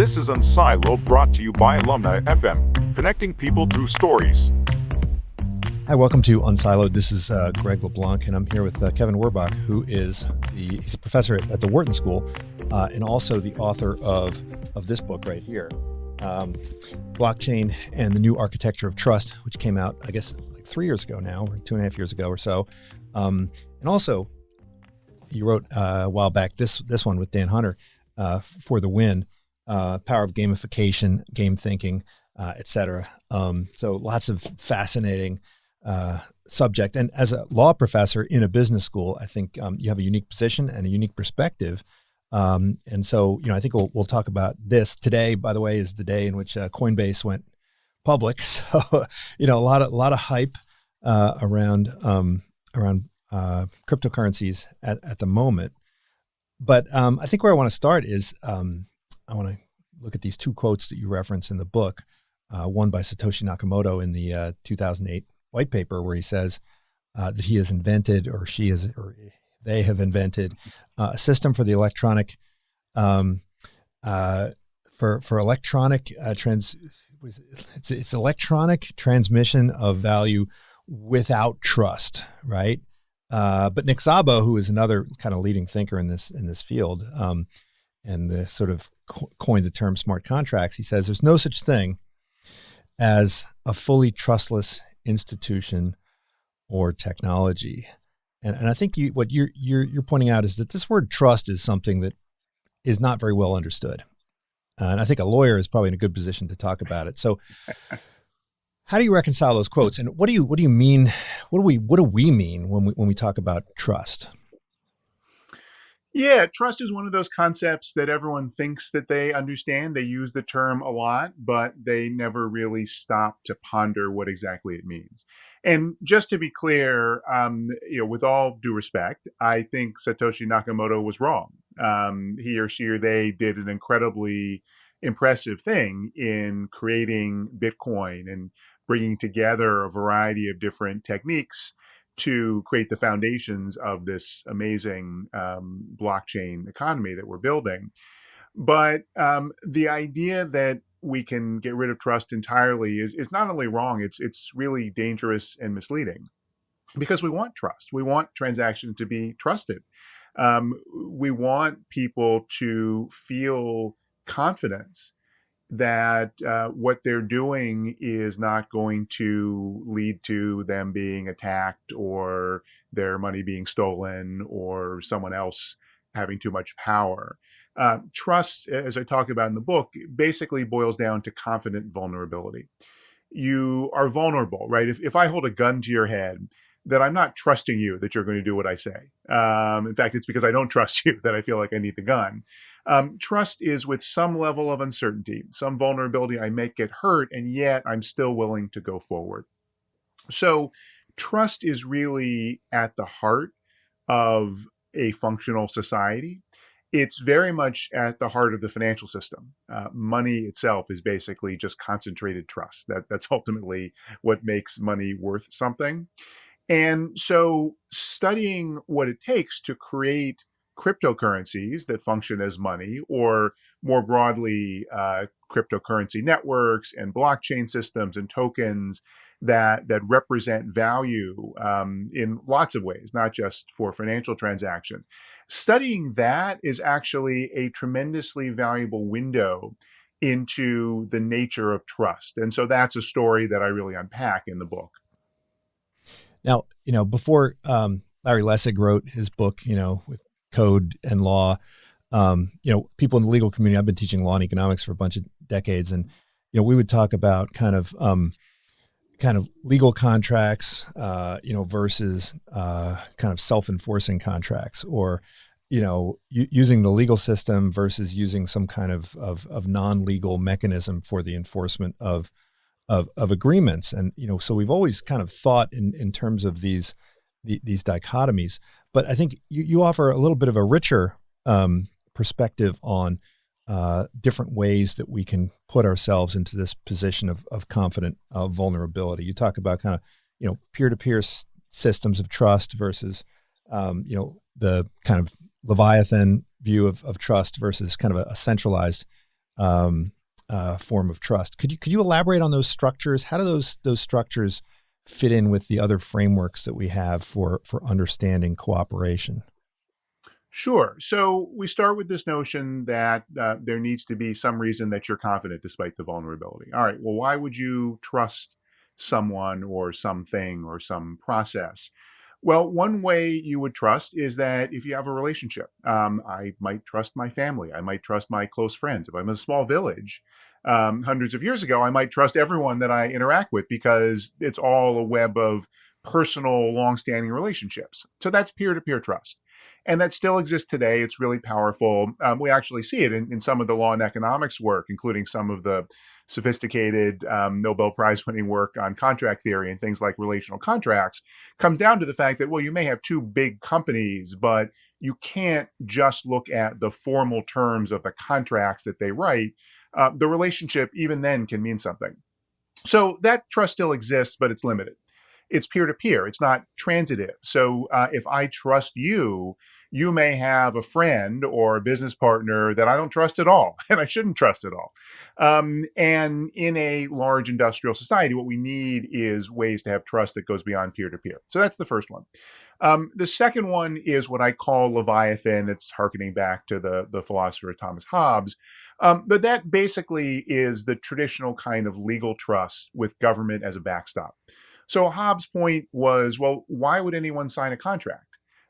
This is Unsiloed, brought to you by Alumni FM, connecting people through stories. Hi, welcome to Unsiloed. This is Greg LaBlanc, and I'm here with Kevin Werbach, who is he's a professor at the Wharton School, and also the author of this book right here, Blockchain and the New Architecture of Trust, which came out, I guess, like 3 years ago now, or 2.5 years ago or so. And also, you wrote a while back this one with Dan Hunter, For the Win, Power of Gamification, Game Thinking, etc. So lots of fascinating subject. And as a law professor in a business school, I think you have a unique position and a unique perspective. And so, I think we'll talk about this. Today, by the way, is the day in which Coinbase went public. So, a lot of hype around cryptocurrencies at the moment. But I think where I want to start is I want to look at these two quotes that you reference in the book. One by Satoshi Nakamoto in the 2008 white paper, where he says that he has invented, or they have invented, a system for the electronic it's electronic transmission of value without trust, right? But Nick Szabo, who is another kind of leading thinker in this field, and the sort of coined the term smart contracts, he says there's no such thing as a fully trustless institution or technology. And I think what you're pointing out is that this word trust is something that is not very well understood. And I think a lawyer is probably in a good position to talk about it. So how do you reconcile those quotes? And what do you mean? What do we mean when we talk about trust? Yeah, trust is one of those concepts that everyone thinks that they understand. They use the term a lot, but they never really stop to ponder what exactly it means. And just to be clear, with all due respect, I think Satoshi Nakamoto was wrong. He or she or they did an incredibly impressive thing in creating Bitcoin and bringing together a variety of different techniques to create the foundations of this amazing blockchain economy that we're building. But the idea that we can get rid of trust entirely is not only wrong, it's really dangerous and misleading, because we want trust. We want transactions to be trusted. We want people to feel confidence that what they're doing is not going to lead to them being attacked or their money being stolen or someone else having too much power. Trust, as I talk about in the book, basically boils down to confident vulnerability. You are vulnerable, right? If I hold a gun to your head, that I'm not trusting you that you're going to do what I say. In fact, it's because I don't trust you that I feel like I need the gun. Trust is with some level of uncertainty, some vulnerability. I may get hurt, and yet I'm still willing to go forward. So trust is really at the heart of a functional society. It's very much at the heart of the financial system. Money itself is basically just concentrated trust. That's ultimately what makes money worth something. And so studying what it takes to create cryptocurrencies that function as money, or more broadly, cryptocurrency networks and blockchain systems and tokens that represent value in lots of ways, not just for financial transactions. Studying that is actually a tremendously valuable window into the nature of trust. And so that's a story that I really unpack in the book. Now, before Larry Lessig wrote his book, with code and law, people in the legal community, I've been teaching law and economics for a bunch of decades, and we would talk about kind of legal contracts, versus kind of self-enforcing contracts, or using the legal system versus using some kind of non-legal mechanism for the enforcement of agreements. And, so we've always kind of thought in terms of these dichotomies, but I think you offer a little bit of a richer perspective on different ways that we can put ourselves into this position of confident vulnerability. You talk about kind of, peer-to-peer systems of trust versus, the kind of Leviathan view of trust versus kind of a centralized form of trust. Could you elaborate on those structures? How do those structures fit in with the other frameworks that we have for understanding cooperation? Sure. So we start with this notion that there needs to be some reason that you're confident despite the vulnerability. All right. Well, why would you trust someone or something or some process? Well, one way you would trust is that if you have a relationship, I might trust my family. I might trust my close friends. If I'm in a small village, hundreds of years ago, I might trust everyone that I interact with because it's all a web of personal, longstanding relationships. So that's peer-to-peer trust. And that still exists today. It's really powerful. We actually see it in some of the law and economics work, including some of the sophisticated Nobel Prize winning work on contract theory and things like relational contracts, comes down to the fact that, well, you may have two big companies, but you can't just look at the formal terms of the contracts that they write. The relationship, even then, can mean something. So that trust still exists, but it's limited. It's peer-to-peer. It's not transitive. So if I trust you, you may have a friend or a business partner that I don't trust at all, and I shouldn't trust at all. And in a large industrial society, what we need is ways to have trust that goes beyond peer-to-peer. So that's the first one. The second one is what I call Leviathan. It's hearkening back to the philosopher Thomas Hobbes. But that basically is the traditional kind of legal trust with government as a backstop. So Hobbes' point was, well, why would anyone sign a contract?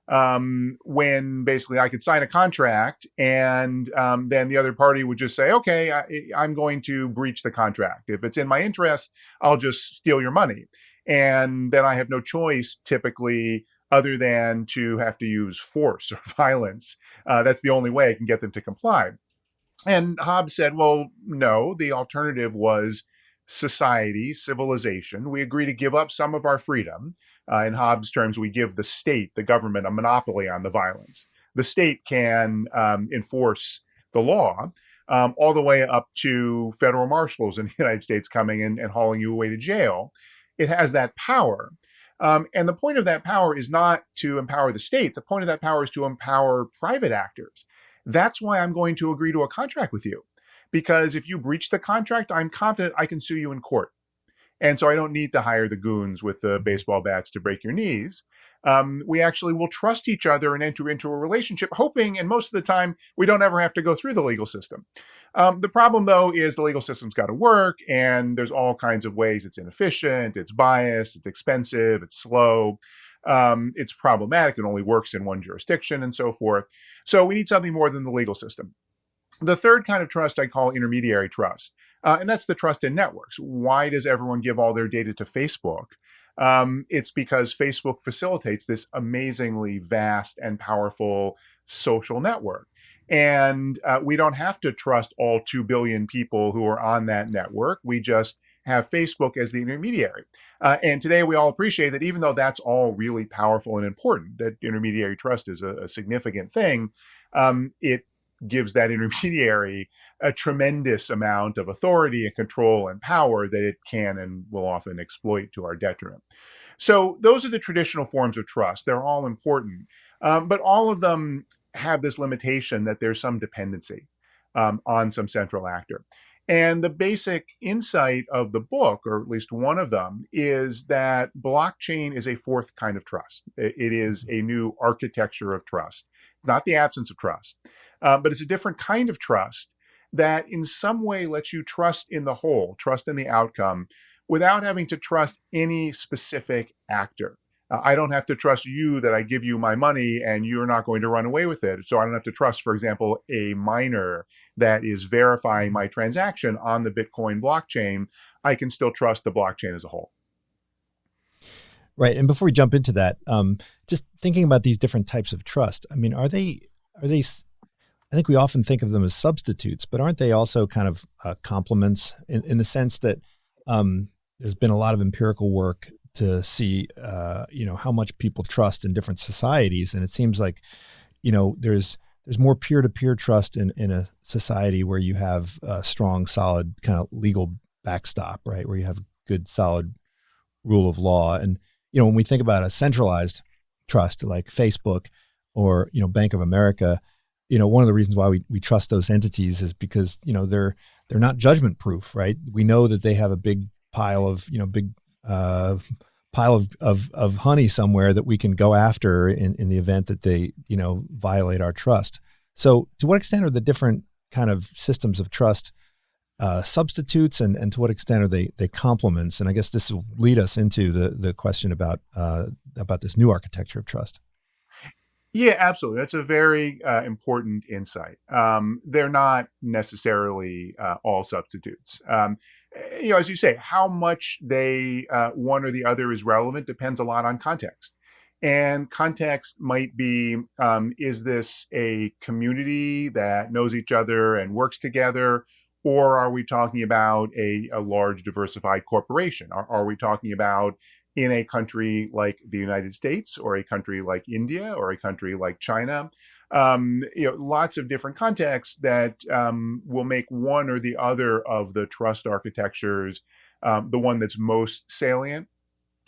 When basically I could sign a contract and then the other party would just say, okay, I'm going to breach the contract. If it's in my interest, I'll just steal your money. And then I have no choice typically other than to have to use force or violence. That's the only way I can get them to comply. And Hobbes said, well, no, the alternative was society, civilization. We agree to give up some of our freedom. In Hobbes' terms, we give the state, the government, a monopoly on the violence. The state can enforce the law all the way up to federal marshals in the United States coming in and hauling you away to jail. It has that power. And the point of that power is not to empower the state. The point of that power is to empower private actors. That's why I'm going to agree to a contract with you. Because if you breach the contract, I'm confident I can sue you in court. And so I don't need to hire the goons with the baseball bats to break your knees. We actually will trust each other and enter into a relationship, hoping, and most of the time, we don't ever have to go through the legal system. The problem, though, is the legal system's got to work, and there's all kinds of ways it's inefficient, it's biased, it's expensive, it's slow. It's problematic. It only works in one jurisdiction and so forth. So we need something more than the legal system. The third kind of trust I call intermediary trust, and that's the trust in networks. Why does everyone give all their data to Facebook? It's because Facebook facilitates this amazingly vast and powerful social network. And we don't have to trust all 2 billion people who are on that network. We just have Facebook as the intermediary. And today we all appreciate that even though that's all really powerful and important, that intermediary trust is a significant thing, it gives that intermediary a tremendous amount of authority and control and power that it can and will often exploit to our detriment. So those are the traditional forms of trust. They're all important, but all of them have this limitation that there's some dependency on some central actor. And the basic insight of the book, or at least one of them, is that blockchain is a fourth kind of trust. It is a new architecture of trust, not the absence of trust. But it's a different kind of trust that in some way lets you trust in the whole, trust in the outcome, without having to trust any specific actor. I don't have to trust you that I give you my money and you're not going to run away with it. So I don't have to trust, for example, a miner that is verifying my transaction on the Bitcoin blockchain. I can still trust the blockchain as a whole. Right. And before we jump into that, just thinking about these different types of trust, I mean, are they, I think we often think of them as substitutes, but aren't they also kind of complements in the sense that there's been a lot of empirical work to see, how much people trust in different societies. And it seems like, there's more peer-to-peer trust in a society where you have a strong, solid kind of legal backstop, right? Where you have good, solid rule of law. And, when we think about a centralized trust like Facebook or, Bank of America, one of the reasons why we trust those entities is because, they're not judgment proof, right? We know that they have a big pile of, pile of honey somewhere that we can go after in the event that they, violate our trust. So to what extent are the different kind of systems of trust substitutes, and to what extent are they complements? And I guess this will lead us into the question about this new architecture of trust. Yeah, absolutely. That's a very important insight. They're not necessarily all substitutes. As you say, how much they one or the other is relevant depends a lot on context. And context might be, is this a community that knows each other and works together? Or are we talking about a large diversified corporation? Are we talking about in a country like the United States, or a country like India, or a country like China? Lots of different contexts that will make one or the other of the trust architectures the one that's most salient.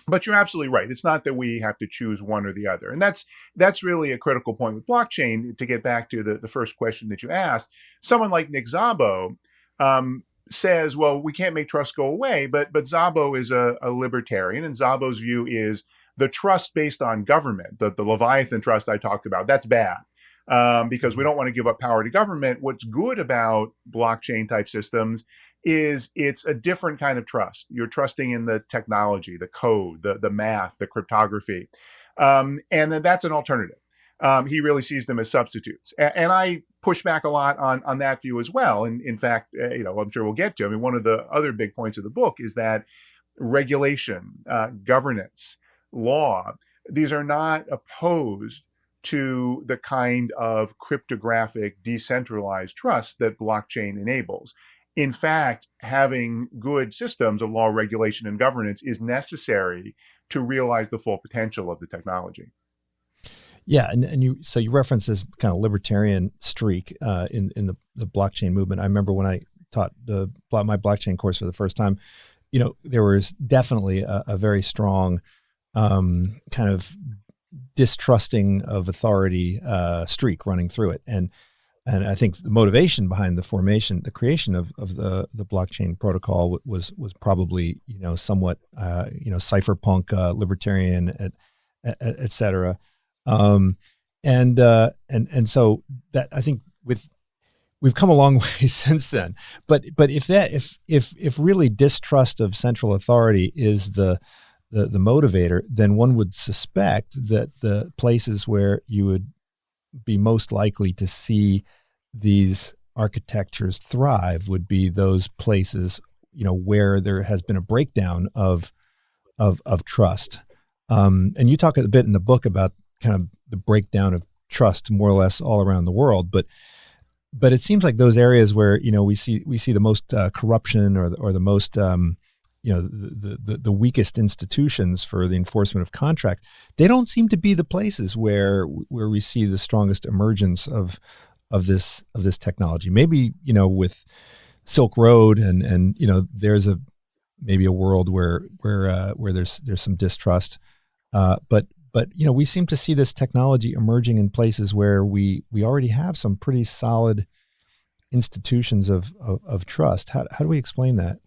But you're absolutely right. It's not that we have to choose one or the other. And that's really a critical point with blockchain. To get back to the first question that you asked, someone like Nick Szabo says, well, we can't make trust go away, but Szabo is a libertarian, and Szabo's view is the trust based on government, the Leviathan trust I talked about, that's bad. Because we don't want to give up power to government. What's good about blockchain type systems is it's a different kind of trust. You're trusting in the technology, the code, the math, the cryptography. And then that's an alternative. He really sees them as substitutes. And I push back a lot on that view as well. And in fact, I'm sure we'll get to, one of the other big points of the book is that regulation, governance, law, these are not opposed to the kind of cryptographic decentralized trust that blockchain enables. In fact, having good systems of law, regulation, and governance is necessary to realize the full potential of the technology. Yeah, and you reference this kind of libertarian streak in the blockchain movement. I remember when I taught my blockchain course for the first time, there was definitely a very strong kind of distrusting of authority streak running through it, and I think the motivation behind the creation of the blockchain protocol was probably somewhat cypherpunk, libertarian, et cetera. And so that, I think, we've come a long way since then. But if really distrust of central authority is the motivator, then one would suspect that the places where you would be most likely to see these architectures thrive would be those places, where there has been a breakdown of trust. And you talk a bit in the book about kind of the breakdown of trust more or less all around the world, but it seems like those areas where we see the most corruption or the most the weakest institutions for the enforcement of contract, they don't seem to be the places where we see the strongest emergence of this technology. Maybe with Silk Road and there's maybe a world where there's some distrust, but we seem to see this technology emerging in places where we already have some pretty solid institutions of trust. How do we explain that?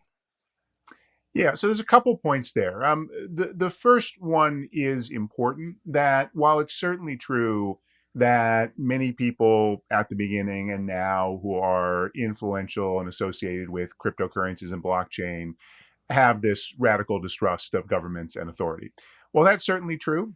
Yeah, so there's a couple points there. The first one is important, that while it's certainly true that many people at the beginning and now who are influential and associated with cryptocurrencies and blockchain have this radical distrust of governments and authority. Well, that's certainly true.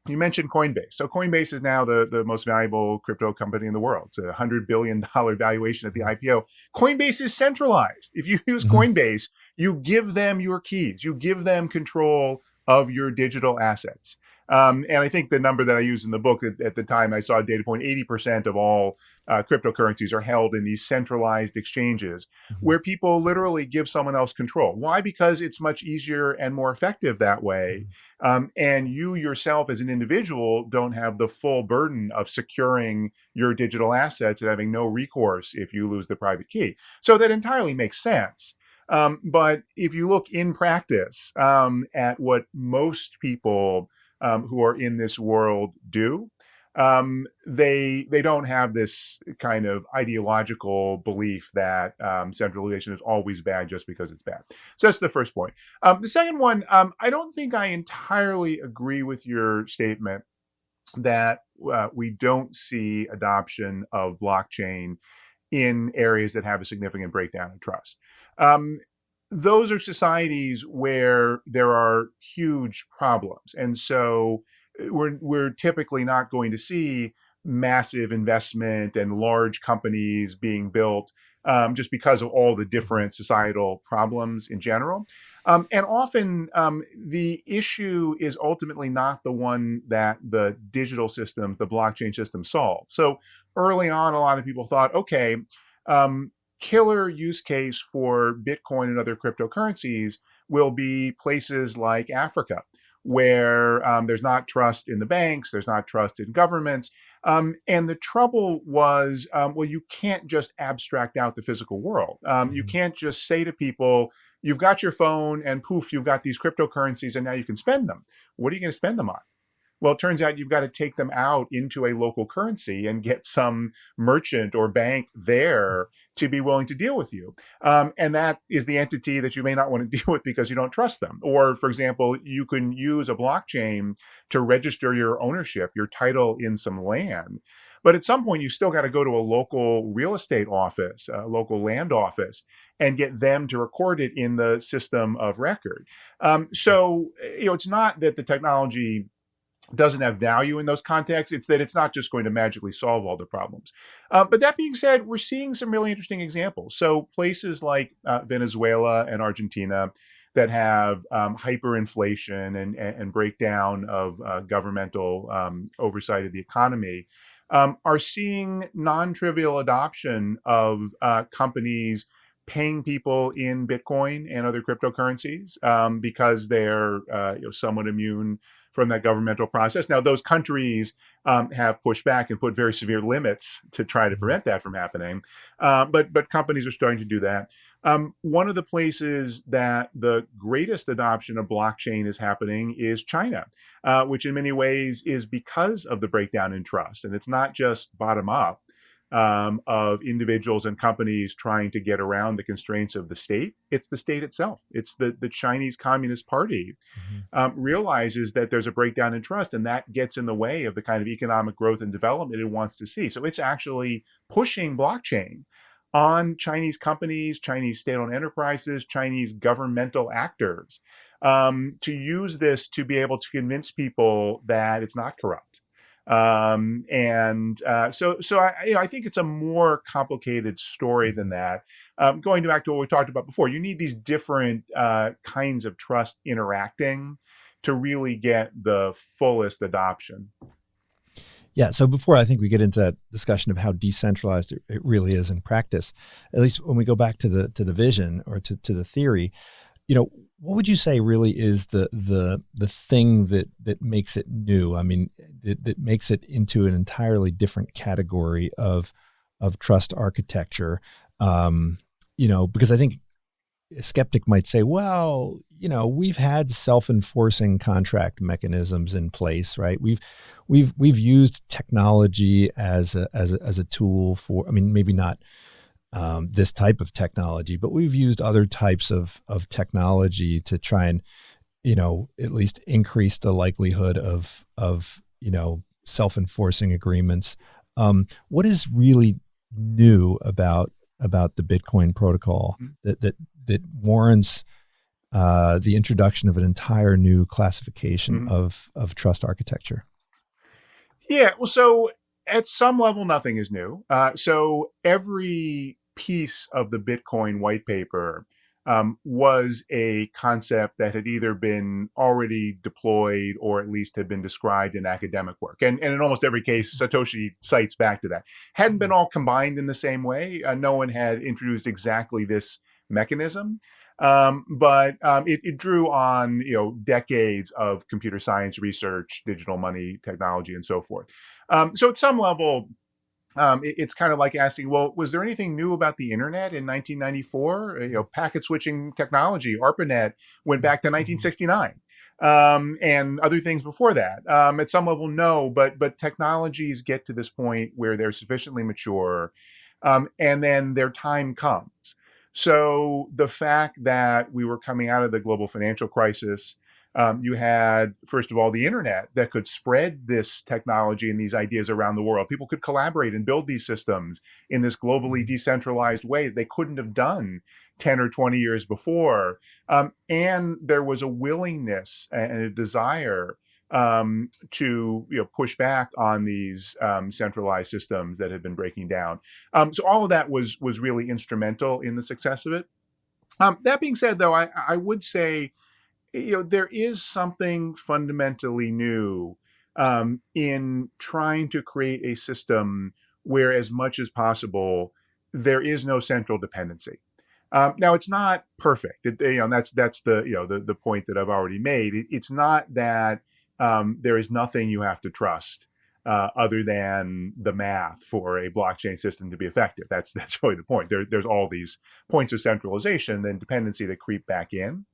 You mentioned Coinbase. So Coinbase is now the most valuable crypto company in the world. It's a $100 billion valuation at the IPO. Coinbase is centralized. If you use Coinbase, you give them your keys. You give them control of your digital assets. And I think the number that I used in the book at the time, I saw a data point, 80% of all cryptocurrencies are held in these centralized exchanges where people literally give someone else control. Why? Because it's much easier and more effective that way. And you yourself as an individual don't have the full burden of securing your digital assets and having no recourse if you lose the private key. So that entirely makes sense. But if you look in practice at what most people who are in this world do, They don't have this kind of ideological belief that centralization is always bad just because it's bad. So that's the first point. The second one, I don't think I entirely agree with your statement that we don't see adoption of blockchain in areas that have a significant breakdown in trust. Those are societies where there are huge problems. And so we're typically not going to see massive investment and large companies being built just because of all the different societal problems in general. And often the issue is ultimately not the one that the digital systems, the blockchain system solve. So early on, a lot of people thought, okay, killer use case for Bitcoin and other cryptocurrencies will be places like Africa, where there's not trust in the banks, there's not trust in governments. And the trouble was, well, you can't just abstract out the physical world. You can't just say to people, you've got your phone and poof, you've got these cryptocurrencies and now you can spend them. What are you going to spend them on? Well, it turns out you've got to take them out into a local currency and get some merchant or bank there to be willing to deal with you. And that is the entity that you may not want to deal with because you don't trust them. Or, for example, you can use a blockchain to register your ownership, your title in some land. But at some point, you still got to go to a local real estate office, a local land office, and get them to record it in the system of record. So, it's not that the technology doesn't have value in those contexts. It's that it's not just going to magically solve all the problems. But that being said, we're seeing some really interesting examples. So places like Venezuela and Argentina that have hyperinflation and breakdown of governmental oversight of the economy are seeing non-trivial adoption of companies paying people in Bitcoin and other cryptocurrencies because they're somewhat immune from that governmental process. Now, those countries have pushed back and put very severe limits to try to prevent that from happening. But companies are starting to do that. One of the places that the greatest adoption of blockchain is happening is China, which in many ways is because of the breakdown in trust. And it's not just bottom up of individuals and companies trying to get around the constraints of the state. It's the state itself. It's the Chinese Communist Party realizes that there's a breakdown in trust, and that gets in the way of the kind of economic growth and development it wants to see. So it's actually pushing blockchain on Chinese companies, Chinese state-owned enterprises, Chinese governmental actors to use this to be able to convince people that it's not corrupt. So I think it's a more complicated story than that. Going back to what we talked about before, you need these different kinds of trust interacting to really get the fullest adoption. Yeah. So before I think we get into that discussion of how decentralized it really is in practice, at least when we go back to the vision or to the theory, what would you say really is the thing that makes it new? I mean, that makes it into an entirely different category of trust architecture. Because I think a skeptic might say, well, we've had self-enforcing contract mechanisms in place, right? We've used technology as a tool for, I mean, maybe not this type of technology, but we've used other types of technology to try and, at least increase the likelihood of self-enforcing agreements. What is really new about the Bitcoin protocol that warrants the introduction of an entire new classification of trust architecture? Yeah, well, so at some level, nothing is new. So every piece of the Bitcoin white paper was a concept that had either been already deployed or at least had been described in academic work. And in almost every case, Satoshi cites back to that. Hadn't been all combined in the same way. No one had introduced exactly this mechanism. But it drew on decades of computer science research, digital money technology, and so forth. So at some level, It's kind of like asking, well, was there anything new about the internet in 1994? Packet switching technology, ARPANET, went back to 1969, and other things before that. At some level, no, but technologies get to this point where they're sufficiently mature, and then their time comes. So the fact that we were coming out of the global financial crisis, you had, first of all, the internet that could spread this technology and these ideas around the world. People could collaborate and build these systems in this globally decentralized way they couldn't have done 10 or 20 years before. And there was a willingness and a desire to push back on these centralized systems that had been breaking down. So all of that was really instrumental in the success of it. That being said, though, I would say, there is something fundamentally new in trying to create a system where, as much as possible, there is no central dependency. Now, it's not perfect. That's the point that I've already made. It's not that there is nothing you have to trust other than the math for a blockchain system to be effective. That's really the point. There's all these points of centralization and dependency that creep back in.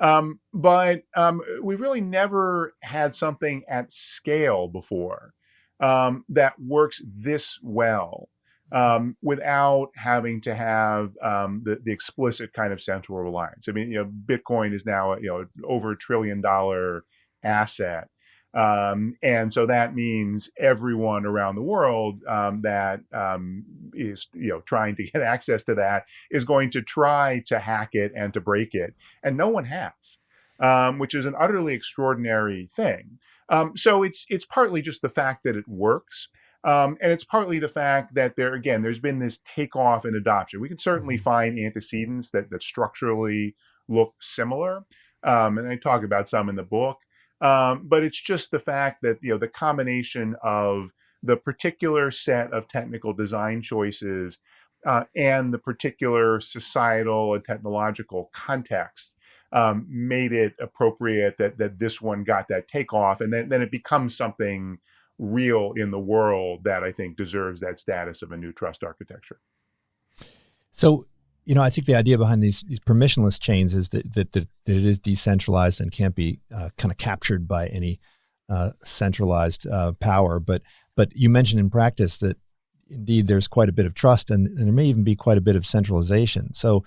But we really never had something at scale before that works this well without having to have the explicit kind of central reliance. I mean, Bitcoin is now over $1 trillion asset. And so that means everyone around the world that is trying to get access to that is going to try to hack it and to break it, and no one has, which is an utterly extraordinary thing. So it's partly just the fact that it works, and it's partly the fact that there's been this takeoff in adoption. We can certainly find antecedents that structurally look similar, and I talk about some in the book. But it's just the fact that the combination of the particular set of technical design choices and the particular societal and technological context made it appropriate that this one got that takeoff, and then it becomes something real in the world that I think deserves that status of a new trust architecture. So, I think the idea behind these permissionless chains is that it is decentralized and can't be kind of captured by any centralized power. But you mentioned in practice that indeed there's quite a bit of trust, and there may even be quite a bit of centralization. So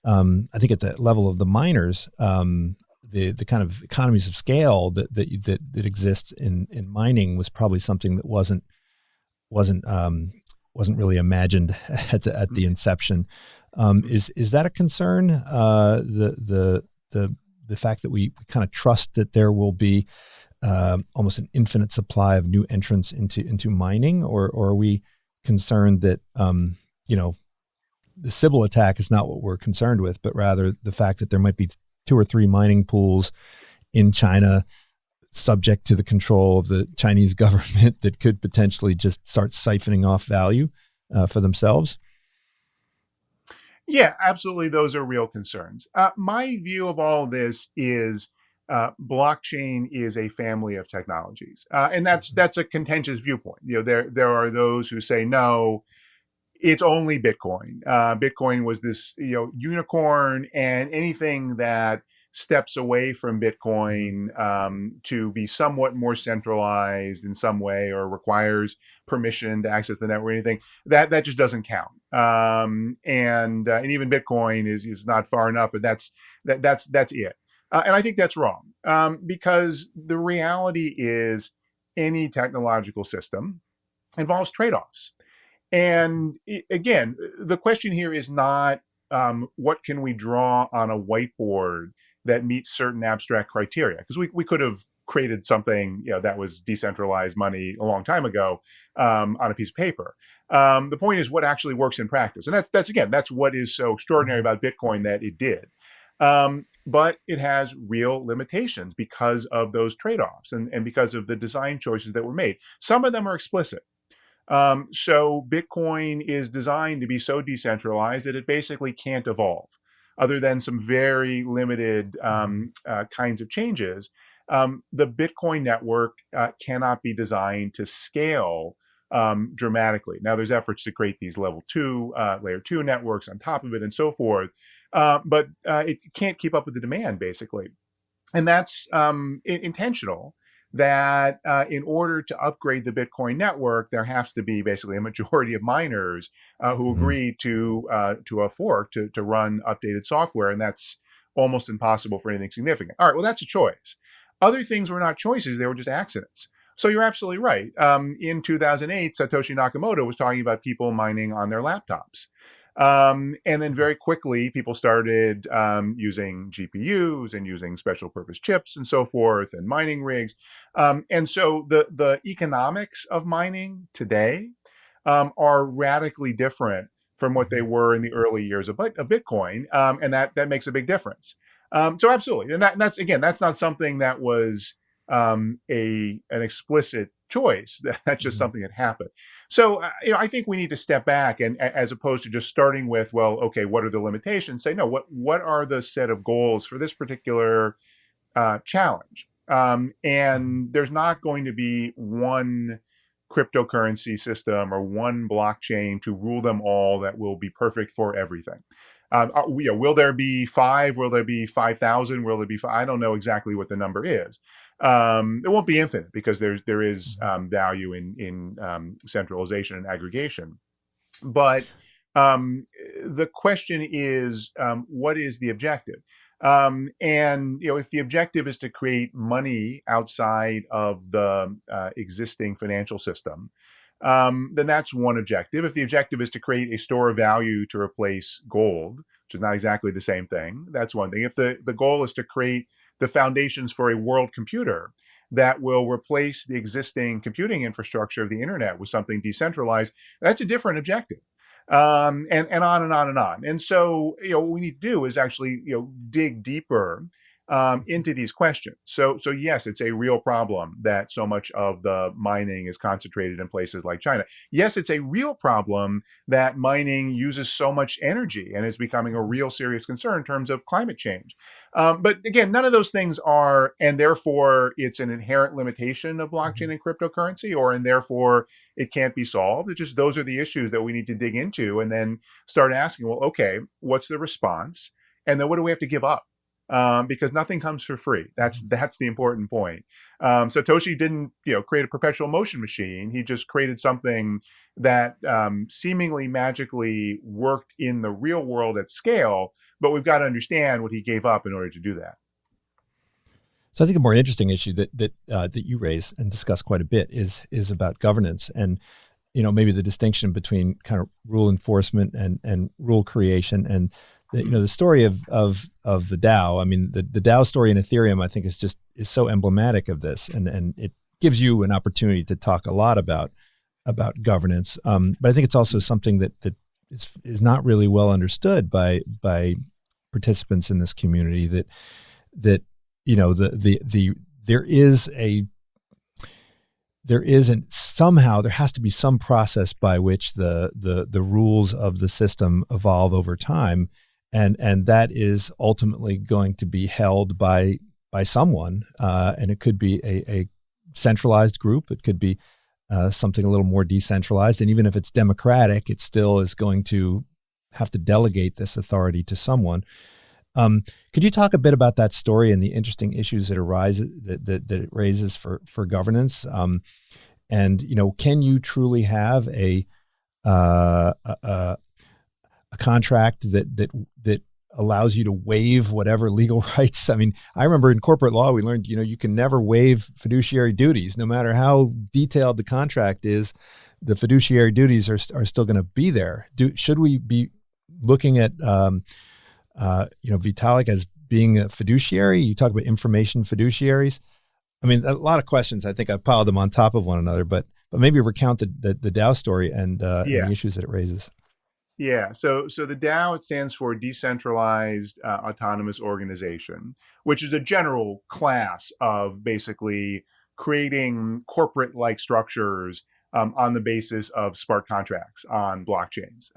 I think at the level of the miners, the kind of economies of scale that exists in mining was probably something that wasn't really imagined at the inception. Is that a concern? The fact that we kind of trust that there will be almost an infinite supply of new entrants into mining, or are we concerned that the Sybil attack is not what we're concerned with, but rather the fact that there might be 2 or 3 mining pools in China subject to the control of the Chinese government that could potentially just start siphoning off value for themselves? Yeah, absolutely. Those are real concerns. My view of all of this is blockchain is a family of technologies, and that's a contentious viewpoint. There are those who say no, it's only Bitcoin. Bitcoin was this unicorn, and anything that steps away from Bitcoin to be somewhat more centralized in some way or requires permission to access the network or anything, that just doesn't count. And even Bitcoin is not far enough, but that's it. And I think that's wrong because the reality is any technological system involves trade-offs. And again, the question here is not what can we draw on a whiteboard that meets certain abstract criteria, because we could have created something that was decentralized money a long time ago on a piece of paper. The point is what actually works in practice, and that's what is so extraordinary about Bitcoin, that it did. But it has real limitations because of those trade-offs and because of the design choices that were made. Some of them are explicit. So Bitcoin is designed to be so decentralized that it basically can't evolve, other than some very limited kinds of changes. The Bitcoin network cannot be designed to scale dramatically. Now there's efforts to create these layer 2 networks on top of it and so forth. But it can't keep up with the demand, basically. And that's intentional, that in order to upgrade the Bitcoin network, there has to be basically a majority of miners who agree to a fork to run updated software. And that's almost impossible for anything significant. All right, well, that's a choice. Other things were not choices. They were just accidents. So you're absolutely right. In 2008, Satoshi Nakamoto was talking about people mining on their laptops. And then very quickly, people started using GPUs and using special purpose chips and so forth, and mining rigs. And so the economics of mining today are radically different from what they were in the early years of Bitcoin, and that makes a big difference. So absolutely, and that's not something that was an explicit choice. That's just something that happened. So I think we need to step back, and as opposed to just starting with, well, okay, what are the limitations? Say, no, what are the set of goals for this particular challenge? And there's not going to be one cryptocurrency system or one blockchain to rule them all that will be perfect for everything. Will there be 5? Will there be 5,000? Will there be 5? I don't know exactly what the number is. It won't be infinite, because there is value in centralization and aggregation. But the question is, what is the objective? And if the objective is to create money outside of the existing financial system, then that's one objective. If the objective is to create a store of value to replace gold, which is not exactly the same thing, that's one thing. If the goal is to create the foundations for a world computer that will replace the existing computing infrastructure of the internet with something decentralized, that's a different objective. And on and on and on. And so, what we need to do is actually, dig deeper into these questions. So yes, it's a real problem that so much of the mining is concentrated in places like China. Yes, it's a real problem that mining uses so much energy and is becoming a real serious concern in terms of climate change. But again, none of those things are, and therefore it's an inherent limitation of blockchain and cryptocurrency, and therefore it can't be solved. It's just, those are the issues that we need to dig into and then start asking, well, okay, what's the response? And then what do we have to give up? Because nothing comes for free. That's the important point. Satoshi didn't, create a perpetual motion machine. He just created something that seemingly magically worked in the real world at scale. But we've got to understand what he gave up in order to do that. So I think a more interesting issue that you raise and discuss quite a bit is about governance, and maybe the distinction between kind of rule enforcement and rule creation. And the story of the DAO. I mean, the DAO story in Ethereum, I think, is so emblematic of this, and it gives you an opportunity to talk a lot about governance. But I think it's also something that is not really well understood by participants in this community. That there has to be some process by which the rules of the system evolve over time. And that is ultimately going to be held by someone, and it could be a centralized group. It could be something a little more decentralized. And even if it's democratic, it still is going to have to delegate this authority to someone. Could you talk a bit about that story and the interesting issues that it raises for governance? And can you truly have a contract that allows you to waive whatever legal rights? I mean, I remember in corporate law, we learned, you can never waive fiduciary duties, no matter how detailed the contract is. The fiduciary duties are still going to be there. Should we be looking at, Vitalik as being a fiduciary? You talk about information fiduciaries. I mean, a lot of questions. I think I've piled them on top of one another, but maybe recount the DAO story and the issues that it raises. Yeah. So the DAO, it stands for Decentralized Autonomous Organization, which is a general class of basically creating corporate-like structures on the basis of smart contracts on blockchains.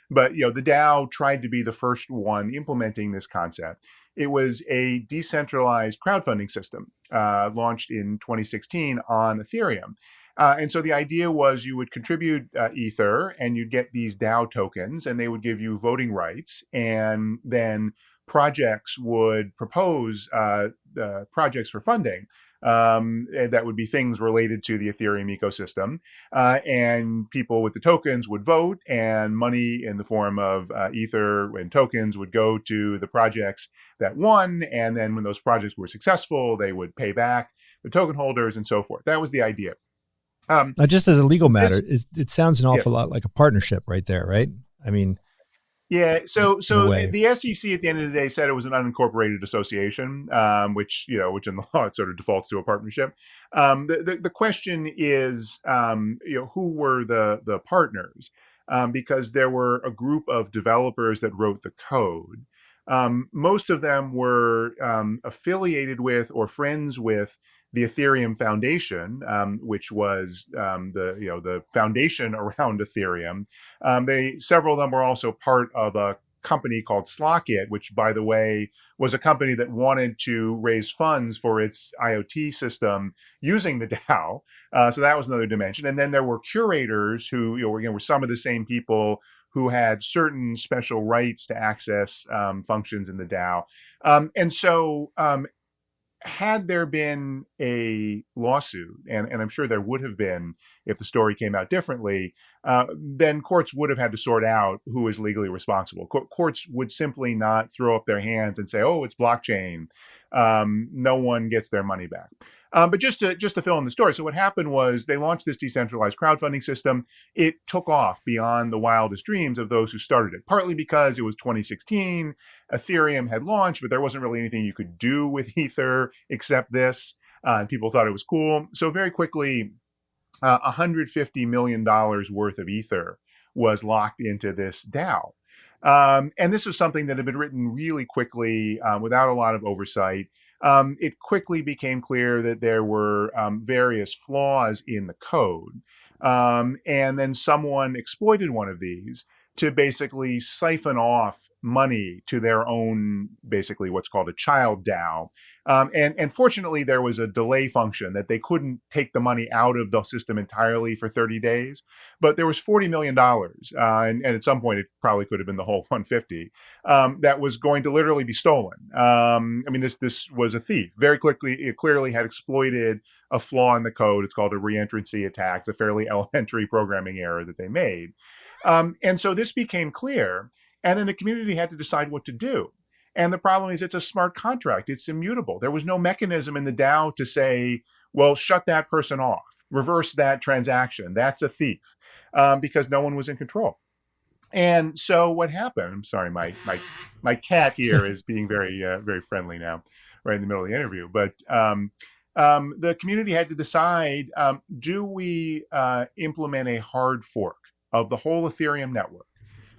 But the DAO tried to be the first one implementing this concept. It was a decentralized crowdfunding system launched in 2016 on Ethereum. And so the idea was you would contribute Ether and you'd get these DAO tokens and they would give you voting rights. And then projects would propose projects for funding. That would be things related to the Ethereum ecosystem. And people with the tokens would vote, and money in the form of Ether and tokens would go to the projects that won. And then when those projects were successful, they would pay back the token holders and so forth. That was the idea. Now, just as a legal matter, it sounds an awful Yes. lot like a partnership right there, right? I mean, Yeah, so in a way. the SEC at the end of the day said it was an unincorporated association, which in the law it sort of defaults to a partnership. The question is, who were the partners? Because there were a group of developers that wrote the code. Most of them were affiliated with or friends with the Ethereum Foundation, which was the foundation around Ethereum. Several of them were also part of a company called Slockit, which, by the way, was a company that wanted to raise funds for its IoT system using the DAO. So that was another dimension. And then there were curators who, were some of the same people who had certain special rights to access functions in the DAO. And so had there been a lawsuit, and I'm sure there would have been if the story came out differently, then courts would have had to sort out who is legally responsible. Courts would simply not throw up their hands and say, oh, it's blockchain. No one gets their money back. But just to fill in the story, so what happened was they launched this decentralized crowdfunding system. It took off beyond the wildest dreams of those who started it, partly because it was 2016, Ethereum had launched, but there wasn't really anything you could do with Ether except this. And people thought it was cool. So very quickly, $150 million worth of Ether was locked into this DAO. And this was something that had been written really quickly without a lot of oversight. It quickly became clear that there were various flaws in the code. And then someone exploited one of these to basically siphon off money to their own, basically what's called a child DAO. And fortunately, there was a delay function that they couldn't take the money out of the system entirely for 30 days. But there was $40 million. And at some point, it probably could have been the whole 150 that was going to literally be stolen. This was a thief. Very quickly, it clearly had exploited a flaw in the code. It's called a reentrancy attack. It's a fairly elementary programming error that they made. And so this became clear. And then the community had to decide what to do. And the problem is it's a smart contract. It's immutable. There was no mechanism in the DAO to say, well, shut that person off, reverse that transaction. That's a thief, because no one was in control. And so what happened? I'm sorry, my cat here is being very very friendly now, right in the middle of the interview. But the community had to decide: do we implement a hard fork of the whole Ethereum network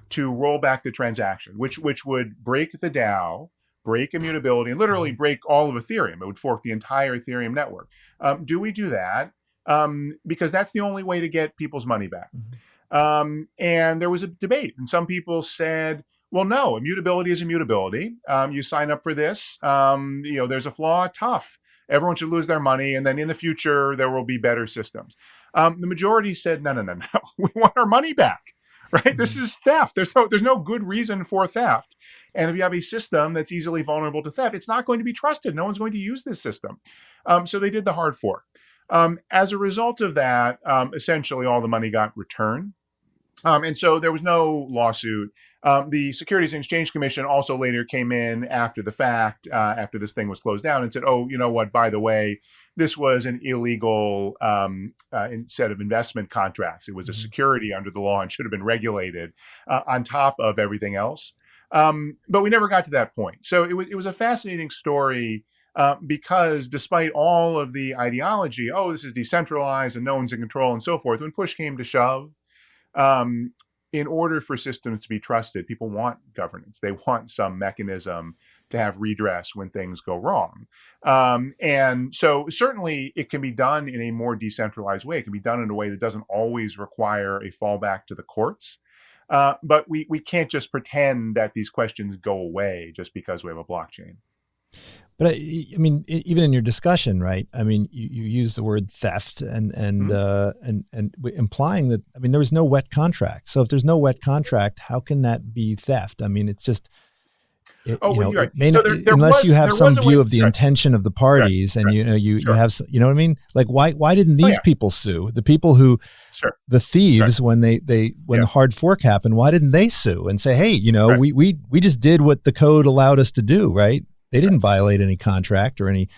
to roll back the transaction, which would break the DAO, break immutability, and literally break all of Ethereum? It would fork the entire Ethereum network. Do we do that? Because that's the only way to get people's money back. And there was a debate, and some people said, well, no, immutability is immutability. You sign up for this. There's a flaw, tough. Everyone should lose their money, and then in the future, there will be better systems. The majority said, no. We want our money back. Right? This is theft. There's no good reason for theft. And if you have a system that's easily vulnerable to theft, it's not going to be trusted. No one's going to use this system. So they did the hard fork. As a result of that, essentially all the money got returned. And so there was no lawsuit. The Securities and Exchange Commission also later came in after the fact, after this thing was closed down, and said, oh, you know what, by the way, this was an illegal set of investment contracts. It was a security under the law and should have been regulated on top of everything else. But we never got to that point. So it was a fascinating story because despite all of the ideology, oh, this is decentralized and no one's in control and so forth, when push came to shove, in order for systems to be trusted, people want governance. They want some mechanism to have redress when things go wrong. And so certainly it can be done in a more decentralized way. It can be done in a way that doesn't always require a fallback to the courts. But we can't just pretend that these questions go away just because we have a blockchain. But I mean, even in your discussion, right? I mean, you use the word theft and implying that, I mean, there was no wet contract. So if there's no wet contract, how can that be theft? I mean, it's just, Well, you're right. it may So not, unless you have some view of the right. intention of the parties, and you Sure. have, you know what I mean? Like, why didn't these people sue? The people who, Sure. the thieves, when the hard fork happened, why didn't they sue and say, hey, you know, we just did what the code allowed us to do, right? They didn't violate any contract or any,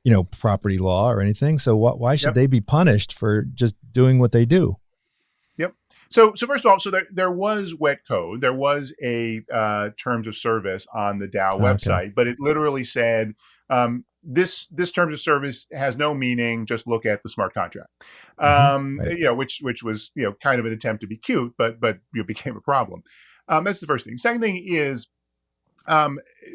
you know, property law or anything. So why should they be punished for just doing what they do? Yep. So first of all, there was wet code. There was a terms of service on the Dow website, but it literally said this terms of service has no meaning. Just look at the smart contract. You know, which was, you know, kind of an attempt to be cute, but it became a problem. That's the first thing. Second thing is,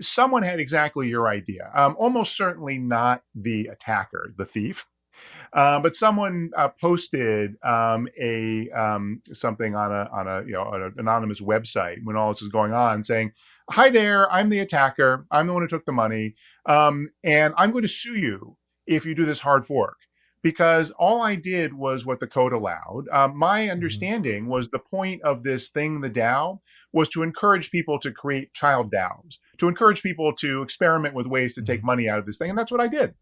someone had exactly your idea. Almost certainly not the attacker, the thief, but someone posted something on an anonymous website when all this is going on, saying, "Hi there, I'm the attacker. I'm the one who took the money, and I'm going to sue you if you do this hard fork." Because all I did was what the code allowed. My understanding was the point of this thing, the DAO, was to encourage people to create child DAOs, to encourage people to experiment with ways to take money out of this thing. And that's what I did.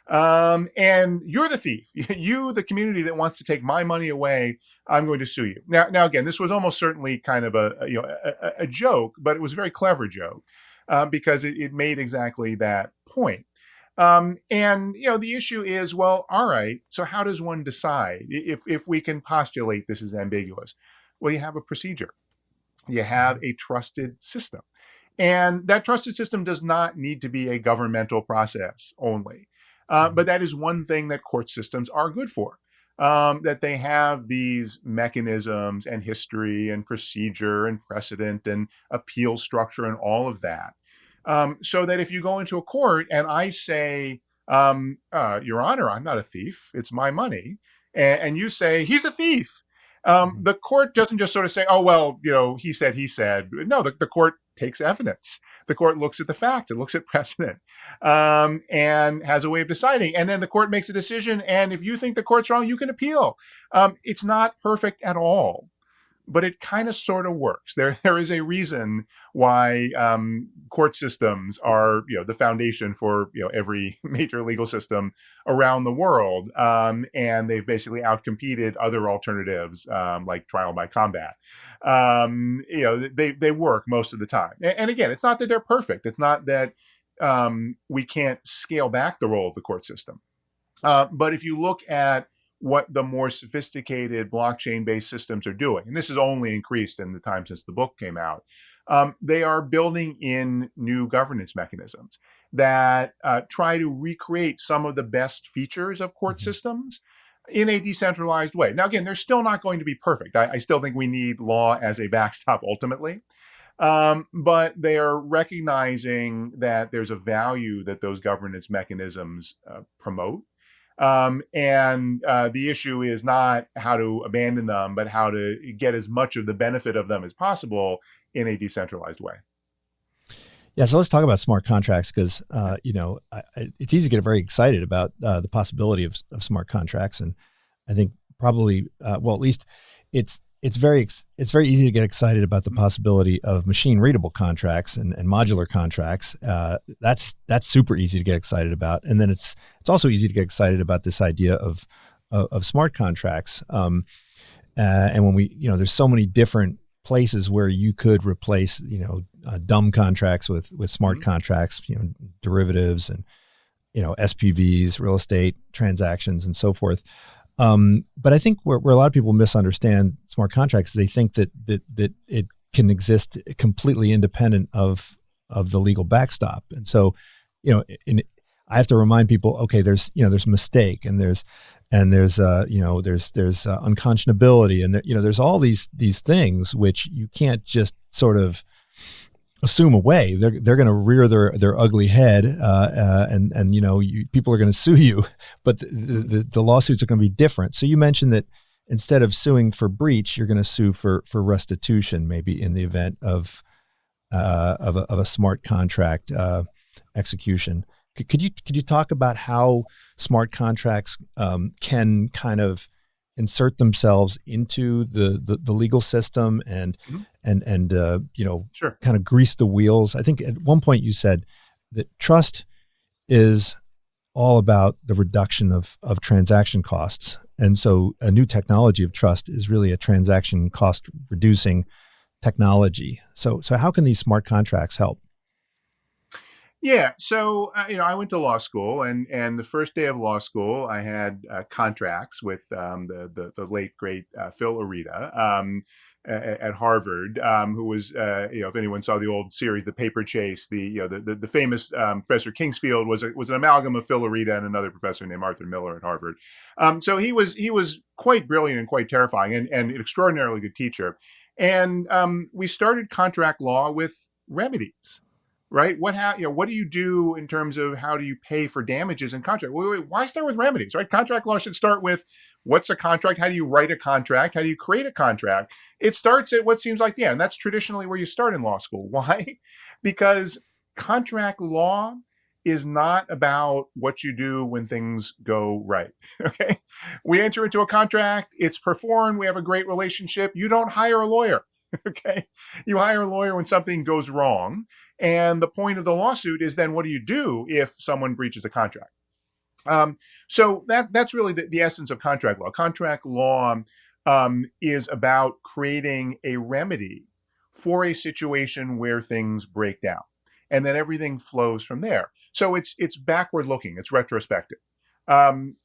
And you're the thief. You, the community that wants to take my money away, I'm going to sue you. Now again, this was almost certainly kind of a joke, but it was a very clever joke because it made exactly that point. And, you know, the issue is, well, all right, so how does one decide if we can postulate this is ambiguous? Well, you have a procedure. You have a trusted system. And that trusted system does not need to be a governmental process only. But that is one thing that court systems are good for, that they have these mechanisms and history and procedure and precedent and appeal structure and all of that. So that if you go into a court and I say, Your Honor, I'm not a thief, it's my money, and you say, he's a thief, the court doesn't just sort of say, oh, well, you know, he said. No, the court takes evidence. The court looks at the facts, it looks at precedent, and has a way of deciding. And then the court makes a decision. And if you think the court's wrong, you can appeal. It's not perfect at all, but it kind of sort of works. There is a reason why court systems are, you know, the foundation for, you know, every major legal system around the world, and they've basically outcompeted other alternatives like trial by combat. You know, they work most of the time. And again, it's not that they're perfect. It's not that we can't scale back the role of the court system. But if you look at what the more sophisticated blockchain-based systems are doing, and this has only increased in the time since the book came out, they are building in new governance mechanisms that try to recreate some of the best features of court systems in a decentralized way. Now, again, they're still not going to be perfect. I still think we need law as a backstop ultimately. But they are recognizing that there's a value that those governance mechanisms promote. And the issue is not how to abandon them, but how to get as much of the benefit of them as possible in a decentralized way. Yeah, so let's talk about smart contracts because, you know, it's easy to get very excited about the possibility of smart contracts. And I think probably, well, at least it's very easy to get excited about the possibility of machine readable contracts and modular contracts. That's super easy to get excited about. And then it's also easy to get excited about this idea of smart contracts. And when we, you know, there's so many different places where you could replace, you know, dumb contracts with smart contracts, you know, derivatives and, you know, SPVs, real estate transactions and so forth. But I think where a lot of people misunderstand smart contracts, they think that it can exist completely independent of the legal backstop. And so, you know, I have to remind people, okay, there's mistake and there's unconscionability and there's all these things which you can't just sort of assume away. They're going to rear their ugly head, and you know, people are going to sue you, but the lawsuits are going to be different. So you mentioned that instead of suing for breach, you're going to sue for restitution, maybe in the event of a smart contract execution. Could you talk about how smart contracts can kind of insert themselves into the legal system and Sure. kind of grease the wheels? I think at one point you said that trust is all about the reduction of transaction costs. And so a new technology of trust is really a transaction cost reducing technology. So how can these smart contracts help? Yeah. So, I went to law school, and the first day of law school, I had contracts with the late great Phil Arita at Harvard, who was, if anyone saw the old series, The Paper Chase, the famous Professor Kingsfield was an amalgam of Phil Arita and another professor named Arthur Miller at Harvard. So he was quite brilliant and quite terrifying, and an extraordinarily good teacher. And we started contract law with remedies. Right? What do you do in terms of how do you pay for damages in contract? Wait, why start with remedies, right? Contract law should start with what's a contract? How do you write a contract? How do you create a contract? It starts at what seems like the end. That's traditionally where you start in law school. Why? Because contract law is not about what you do when things go right. Okay. We enter into a contract, it's performed, we have a great relationship. You don't hire a lawyer. Okay. You hire a lawyer when something goes wrong. And the point of the lawsuit is then what do you do if someone breaches a contract? So that's really the essence of contract law. Contract law is about creating a remedy for a situation where things break down, and then everything flows from there. So it's backward looking, it's retrospective. The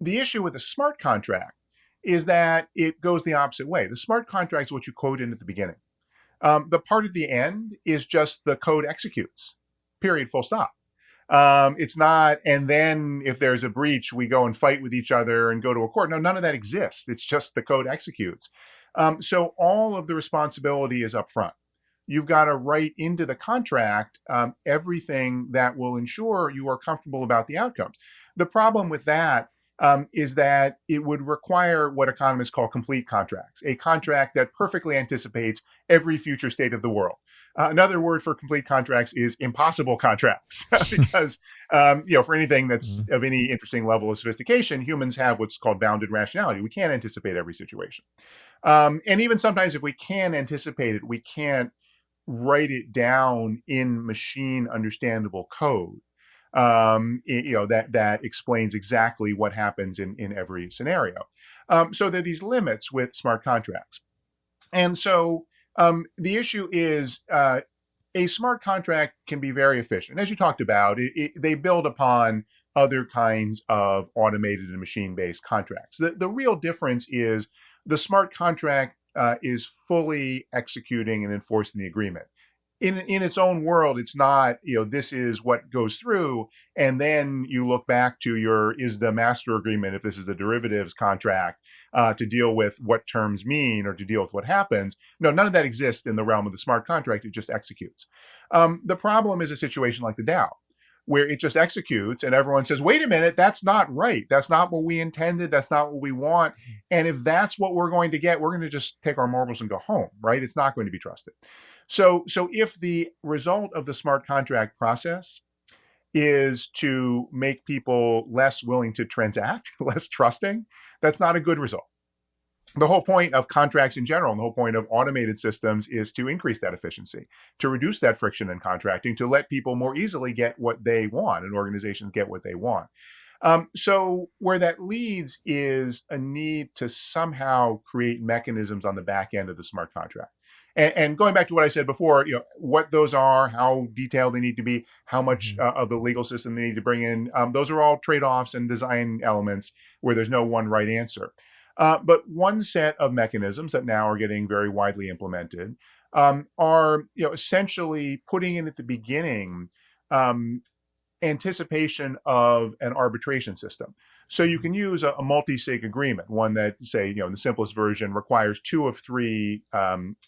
issue with a smart contract is that it goes the opposite way. The smart contract is what you code in at the beginning. The part at the end is just the code executes, period, full stop. It's not, and then if there's a breach, we go and fight with each other and go to a court. No, none of that exists. It's just the code executes. So all of the responsibility is up front. You've got to write into the contract everything that will ensure you are comfortable about the outcomes. The problem with that is that it would require what economists call complete contracts, a contract that perfectly anticipates every future state of the world. Another word for complete contracts is impossible contracts, because for anything that's of any interesting level of sophistication, humans have what's called bounded rationality. We can't anticipate every situation, and even sometimes if we can anticipate it, we can't write it down in machine understandable code. That explains exactly what happens in every scenario. So there are these limits with smart contracts. And so the issue is a smart contract can be very efficient. As you talked about, they build upon other kinds of automated and machine-based contracts. The real difference is the smart contract is fully executing and enforcing the agreement. In its own world, it's not, this is what goes through. And then you look back to is the master agreement, if this is a derivatives contract, to deal with what terms mean or to deal with what happens. No, none of that exists in the realm of the smart contract. It just executes. The problem is a situation like the DAO, where it just executes and everyone says, wait a minute, that's not right. That's not what we intended. That's not what we want. And if that's what we're going to get, we're going to just take our marbles and go home, right? It's not going to be trusted. So if the result of the smart contract process is to make people less willing to transact, less trusting, that's not a good result. The whole point of contracts in general, and the whole point of automated systems is to increase that efficiency, to reduce that friction in contracting, to let people more easily get what they want and organizations get what they want. So where that leads is a need to somehow create mechanisms on the back end of the smart contract. And going back to what I said before, what those are, how detailed they need to be, how much of the legal system they need to bring in, those are all trade-offs and design elements where there's no one right answer. But one set of mechanisms that now are getting very widely implemented are essentially putting in at the beginning anticipation of an arbitration system. So you can use a multi-sig agreement, one that, say, in the simplest version requires 2 of 3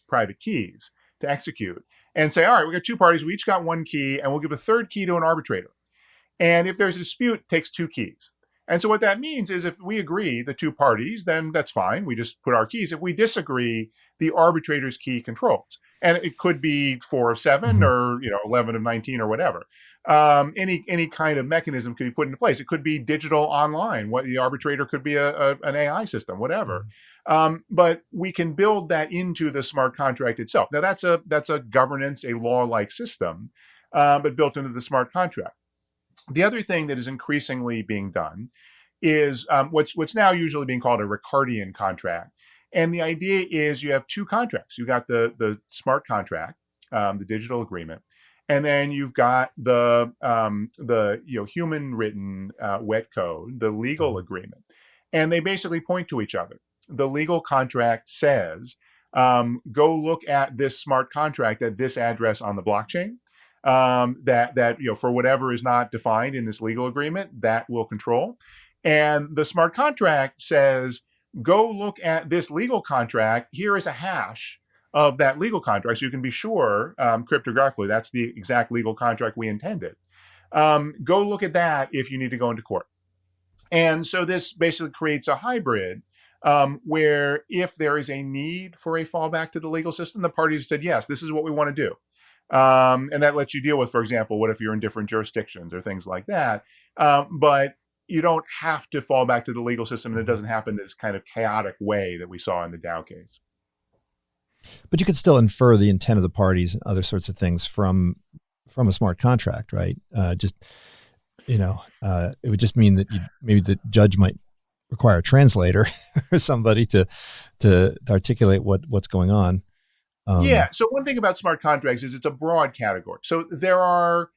private keys to execute, and say, all right, we got 2 parties, we each got 1 key, and we'll give a 3rd key to an arbitrator. And if there's a dispute, it takes 2 keys. And so what that means is if we agree, the two parties, then that's fine. We just put our keys. If we disagree, the arbitrator's key controls. And it could be 4 of 7 Mhm. or 11 of 19 or whatever. Any kind of mechanism could be put into place. It could be digital online. What the arbitrator could be an AI system, whatever. But we can build that into the smart contract itself. Now that's a governance, a law-like system, but built into the smart contract. The other thing that is increasingly being done is what's now usually being called a Ricardian contract. And the idea is you have two contracts. You've got the smart contract, the digital agreement, and then you've got the human written wet code, the legal agreement. And they basically point to each other. The legal contract says, go look at this smart contract at this address on the blockchain. That for whatever is not defined in this legal agreement, that will control. And the smart contract says, go look at this legal contract. Here is a hash of that legal contract, so you can be sure cryptographically that's the exact legal contract we intended. Go look at that if you need to go into court. And so this basically creates a hybrid where if there is a need for a fallback to the legal system, the parties said, yes, this is what we want to do. And that lets you deal with, for example, what if you're in different jurisdictions or things like that. But you don't have to fall back to the legal system, and it doesn't happen in this kind of chaotic way that we saw in the Dow case. But you could still infer the intent of the parties and other sorts of things from a smart contract, right? It would just mean that maybe the judge might require a translator or somebody to articulate what's going on. Yeah. So one thing about smart contracts is it's a broad category. So there are,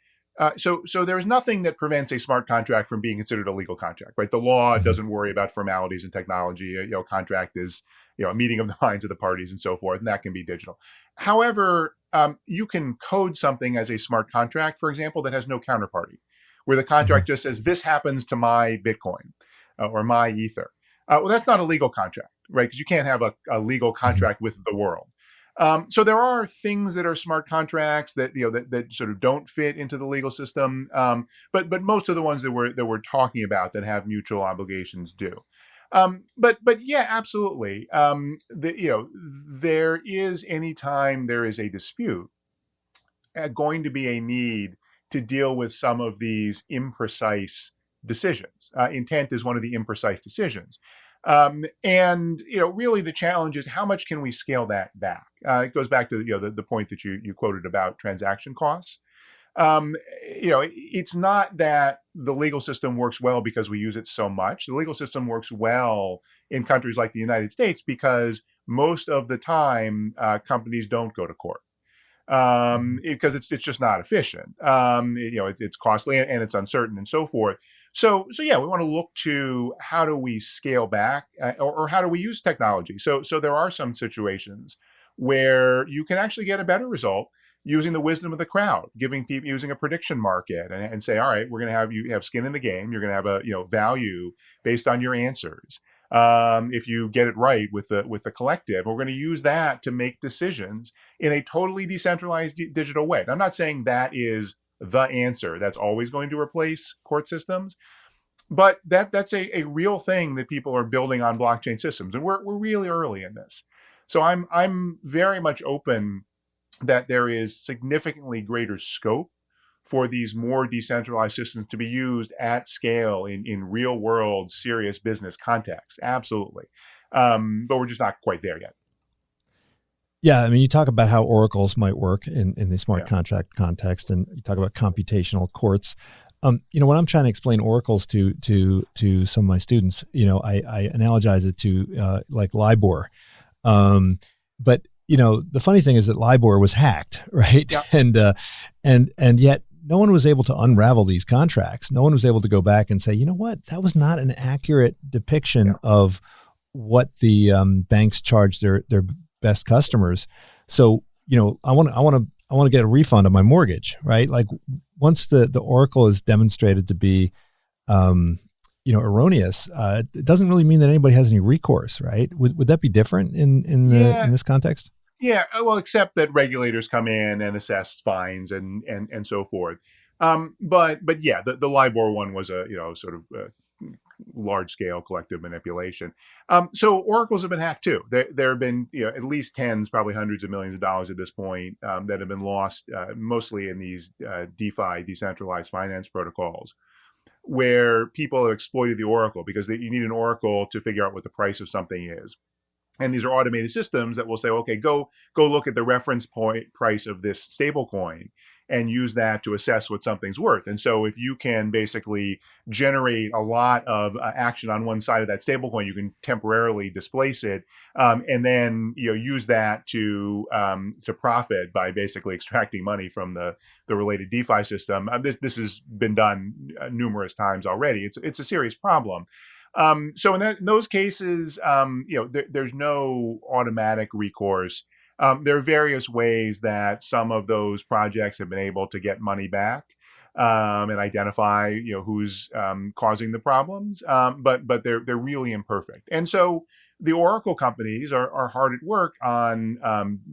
so there is nothing that prevents a smart contract from being considered a legal contract, right? The law doesn't worry about formalities and technology. Contract is, a meeting of the minds of the parties and so forth, and that can be digital. However, you can code something as a smart contract, for example, that has no counterparty, where the contract just says, this happens to my Bitcoin or my Ether. Well, that's not a legal contract, right? Because you can't have a legal contract with the world. So there are things that are smart contracts that that sort of don't fit into the legal system, but most of the ones that we're talking about that have mutual obligations do. But yeah, absolutely. There is anytime there is a dispute, going to be a need to deal with some of these imprecise decisions. Intent is one of the imprecise decisions. And really the challenge is how much can we scale that back? It goes back to the point that you quoted about transaction costs. It's not that the legal system works well because we use it so much. The legal system works well in countries like the United States because most of the time companies don't go to court. Because it's just not efficient. It's costly and it's uncertain and so forth. So yeah, we want to look to how do we scale back or how do we use technology. So there are some situations where you can actually get a better result using the wisdom of the crowd, giving people using a prediction market and say, all right, we're going to have you have skin in the game. You're going to have a value based on your answers. If you get it right with the collective, we're going to use that to make decisions in a totally decentralized digital way. And I'm not saying that is the answer. That's always going to replace court systems, but that's a real thing that people are building on blockchain systems, and we're really early in this. So I'm very much open that there is significantly greater scope for these more decentralized systems to be used at scale in real world, serious business contexts. Absolutely. But we're just not quite there yet. Yeah. I mean, you talk about how oracles might work in the smart contract context, and you talk about computational courts. When I'm trying to explain oracles to some of my students, I analogize it to like LIBOR. But the funny thing is that LIBOR was hacked, right? Yeah. And yet no one was able to unravel these contracts. No one was able to go back and say, you know what, that was not an accurate depiction of what the banks charge their best customers. So, I want to get a refund of my mortgage, right? Like once the oracle is demonstrated to be, erroneous, it doesn't really mean that anybody has any recourse, right? Would that be different in this context? Yeah, well, except that regulators come in and assess fines and so forth. But yeah, the LIBOR one was a sort of large-scale collective manipulation. So oracles have been hacked too. There have been at least tens, probably hundreds of millions of dollars at this point that have been lost, mostly in these DeFi, decentralized finance protocols, where people have exploited the oracle because you need an oracle to figure out what the price of something is. And these are automated systems that will say, okay, go look at the reference point price of this stable coin and use that to assess what something's worth. And so if you can basically generate a lot of action on one side of that stable coin, you can temporarily displace it, and then use that to profit by basically extracting money from the related DeFi system. This has been done numerous times already. It's a serious problem. So in those cases, there's no automatic recourse. There are various ways that some of those projects have been able to get money back and identify who's causing the problems, but they're really imperfect. And so the oracle companies are hard at work on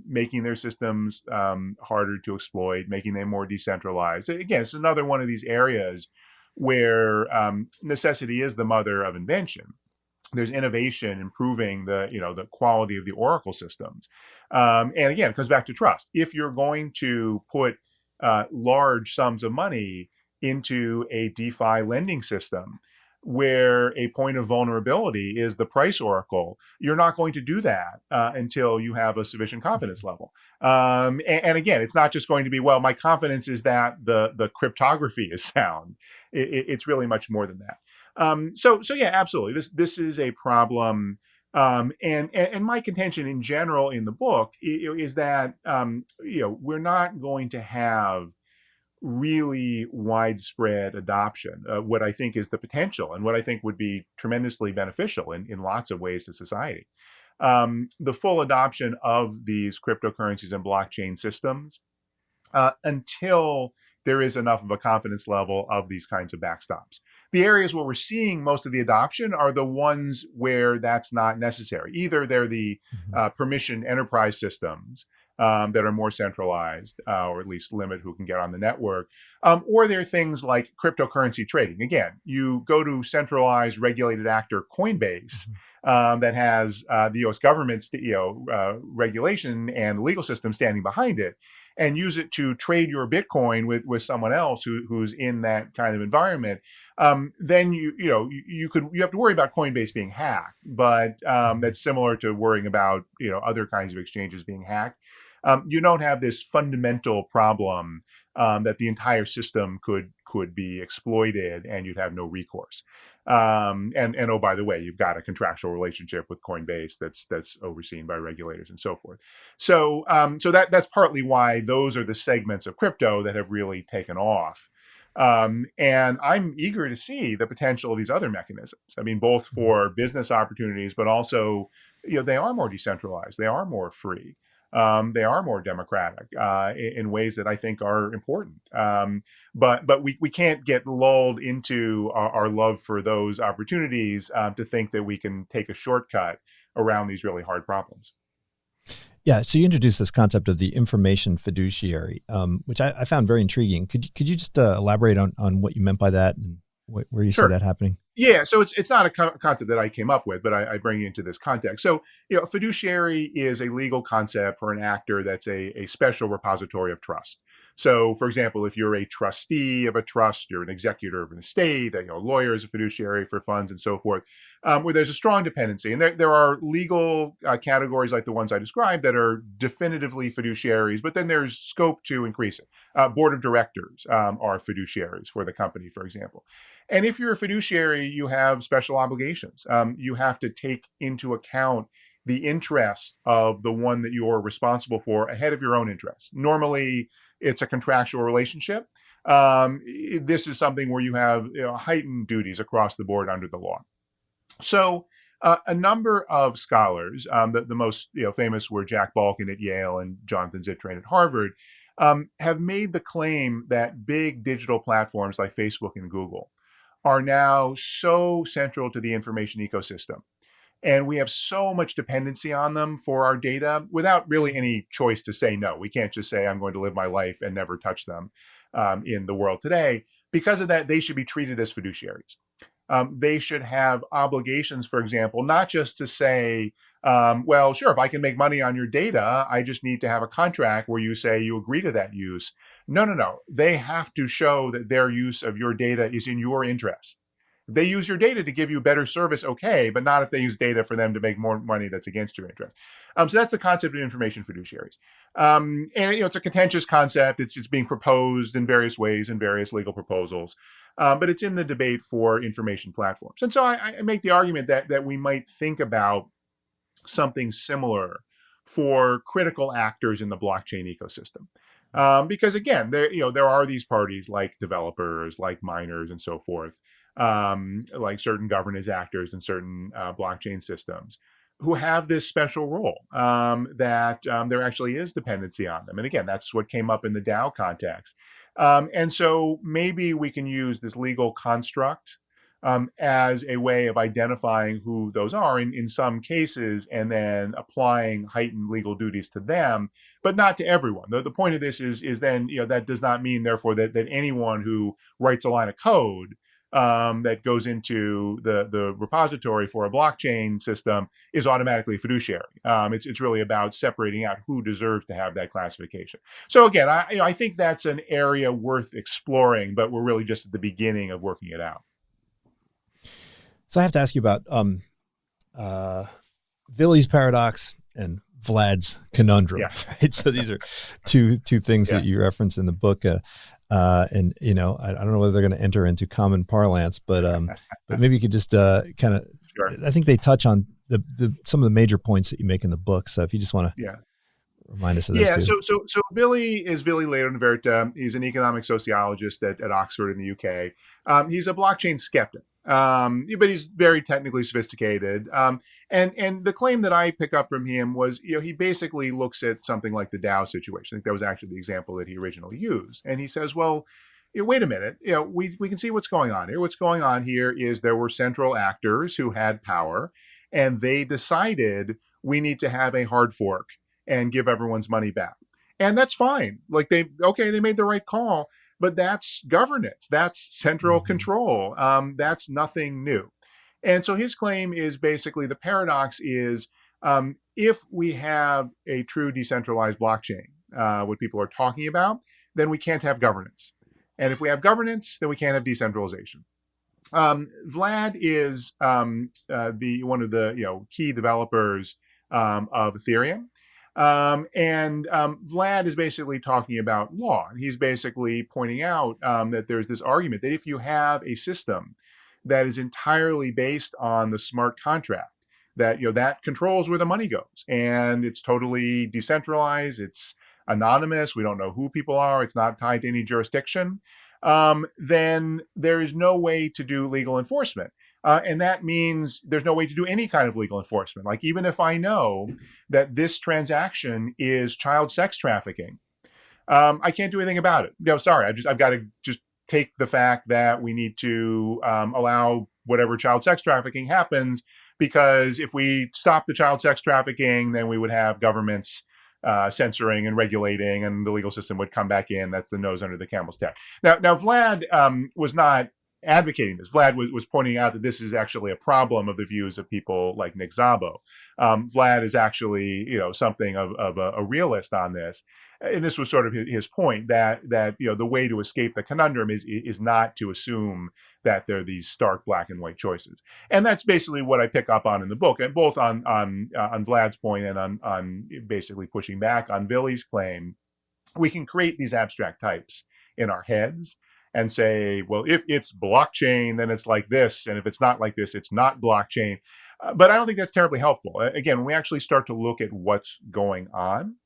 making their systems harder to exploit, making them more decentralized. Again, it's another one of these areas where necessity is the mother of invention. There's innovation improving the quality of the oracle systems. And again, it comes back to trust. If you're going to put large sums of money into a DeFi lending system where a point of vulnerability is the price oracle, you're not going to do that until you have a sufficient confidence level. And again, it's not just going to be, well, my confidence is that the cryptography is sound. It's really much more than that. So yeah, absolutely. This is a problem. And my contention in general in the book is that, we're not going to have really widespread adoption. What I think is the potential and what I think would be tremendously beneficial in lots of ways to society. The full adoption of these cryptocurrencies and blockchain systems until there is enough of a confidence level of these kinds of backstops. The areas where we're seeing most of the adoption are the ones where that's not necessary. Either they're the permissioned enterprise systems that are more centralized, or at least limit who can get on the network, or they're things like cryptocurrency trading. Again, you go to centralized regulated actor Coinbase that has the U.S. government's regulation and legal system standing behind it, and use it to trade your Bitcoin with someone else who's in that kind of environment, then you have to worry about Coinbase being hacked. But that's similar to worrying about other kinds of exchanges being hacked. You don't have this fundamental problem that the entire system could be exploited and you'd have no recourse. And oh, by the way, you've got a contractual relationship with Coinbase that's overseen by regulators and so forth. So that's partly why those are the segments of crypto that have really taken off. And I'm eager to see the potential of these other mechanisms. I mean, both for business opportunities, but also, they are more decentralized. They are more free. They are more democratic in ways that I think are important. But we can't get lulled into our love for those opportunities to think that we can take a shortcut around these really hard problems. Yeah, so you introduced this concept of the information fiduciary, which I found very intriguing. Could you just elaborate on what you meant by that and where you see that happening? Yeah, so it's not a concept that I came up with, but I bring it into this context. So, a fiduciary is a legal concept for an actor that's a special repository of trust. So, for example, if you're a trustee of a trust, you're an executor of an estate, a lawyer is a fiduciary for funds and so forth, where there's a strong dependency. And there are legal categories like the ones I described that are definitively fiduciaries, but then there's scope to increase it. Board of directors are fiduciaries for the company, for example. And if you're a fiduciary, you have special obligations. You have to take into account the interests of the one that you're responsible for ahead of your own interests. Normally, it's a contractual relationship. This is something where you have heightened duties across the board under the law. So a number of scholars, the most famous were Jack Balkin at Yale and Jonathan Zittrain at Harvard, have made the claim that big digital platforms like Facebook and Google are now so central to the information ecosystem. And we have so much dependency on them for our data without really any choice to say no. We can't just say, I'm going to live my life and never touch them in the world today. Because of that, they should be treated as fiduciaries. they should have obligations, for example, not just to say, well, sure, if I can make money on your data, I just need to have a contract where you say you agree to that use. No, no, no. They have to show that their use of your data is in your interest. If they use your data to give you better service, okay, but not if they use data for them to make more money that's against your interest. So that's the concept of information fiduciaries. And it's a contentious concept. It's being proposed in various ways in various legal proposals, but it's in the debate for information platforms. And so I make the argument that we might think about something similar for critical actors in the blockchain ecosystem. Because again, there are these parties like developers, like miners, and so forth, like certain governance actors in certain blockchain systems, who have this special role that there actually is dependency on them. And again, that's what came up in the DAO context. And so maybe we can use this legal construct as a way of identifying who those are in some cases, and then applying heightened legal duties to them, but not to everyone. The point of this is then, that does not mean, therefore, that anyone who writes a line of code that goes into the repository for a blockchain system is automatically a fiduciary. It's really about separating out who deserves to have that classification. So again, I think that's an area worth exploring, but we're really just at the beginning of working it out. So I have to ask you about Villi's paradox and Vlad's conundrum. Yeah. Right? So these are two things Yeah. that you reference in the book. And I don't know whether they're going to enter into common parlance, but maybe you could just kind of. Sure. I think they touch on some of the major points that you make in the book. So if you just want to remind us of those two. So Villi is Villi Leonverta. He's an economic sociologist at Oxford in the UK. He's a blockchain skeptic. But he's very technically sophisticated. And the claim that I pick up from him was, he basically looks at something like the DAO situation. I think that was actually the example that he originally used. And he says, well, wait a minute, we can see what's going on here. What's going on here is there were central actors who had power, and they decided we need to have a hard fork and give everyone's money back. And that's fine. Like they made the right call. But that's governance. That's central control. That's nothing new. And so his claim is basically, the paradox is, if we have a true decentralized blockchain, what people are talking about, then we can't have governance. And if we have governance, then we can't have decentralization. Vlad is one of the key developers of Ethereum. Vlad is basically talking about law. He's basically pointing out that there's this argument that if you have a system that is entirely based on the smart contract, that that controls where the money goes, and it's totally decentralized, it's anonymous, we don't know who people are, it's not tied to any jurisdiction, then there is no way to do legal enforcement. And that means there's no way to do any kind of legal enforcement. Like, even if I know that this transaction is child sex trafficking, I can't do anything about it. Sorry, I've got to just take the fact that we need to allow whatever child sex trafficking happens, because if we stop the child sex trafficking, then we would have governments censoring and regulating, and the legal system would come back in. That's the nose under the camel's tail. Now Vlad was not advocating this. Vlad was pointing out that this is actually a problem of the views of people like Nick Szabo. Vlad is actually, something of a realist on this. And this was sort of his point, that the way to escape the conundrum is not to assume that there are these stark black and white choices. And that's basically what I pick up on in the book, and both on Vlad's point and on basically pushing back on Villi's claim. We can create these abstract types in our heads and say, well, if it's blockchain, then it's like this. And if it's not like this, it's not blockchain. But I don't think that's terribly helpful. Again, when we actually start to look at what's going on,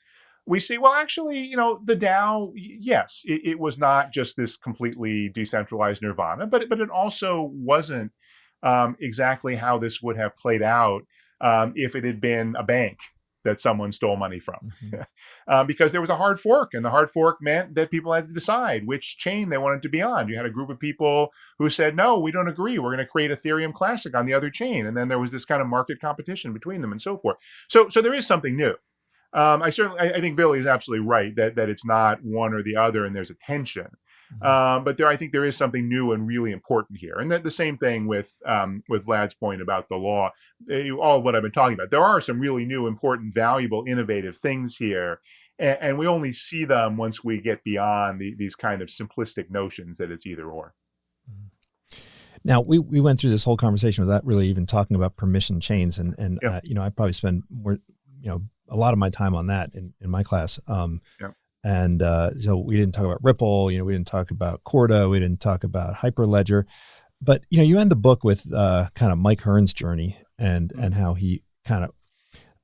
we see, well, actually, the DAO, yes, it was not just this completely decentralized nirvana, but it also wasn't exactly how this would have played out if it had been a bank that someone stole money from. Because there was a hard fork, and the hard fork meant that people had to decide which chain they wanted to be on. You had a group of people who said, no, we don't agree, we're going to create Ethereum Classic on the other chain. And then there was this kind of market competition between them and so forth. So there is something new. I think Villi is absolutely right that it's not one or the other, and there's a tension. But I think there is something new and really important here. And the same thing with Vlad's point about the law, all of what I've been talking about. There are some really new, important, valuable, innovative things here. And we only see them once we get beyond these kind of simplistic notions that it's either or. Now, we went through this whole conversation without really even talking about permission chains. And Yeah. I probably spend more, a lot of my time on that in my class. Yeah. And so we didn't talk about Ripple, we didn't talk about Corda, we didn't talk about Hyperledger, but you end the book with kind of Mike Hearn's journey and how he kind of,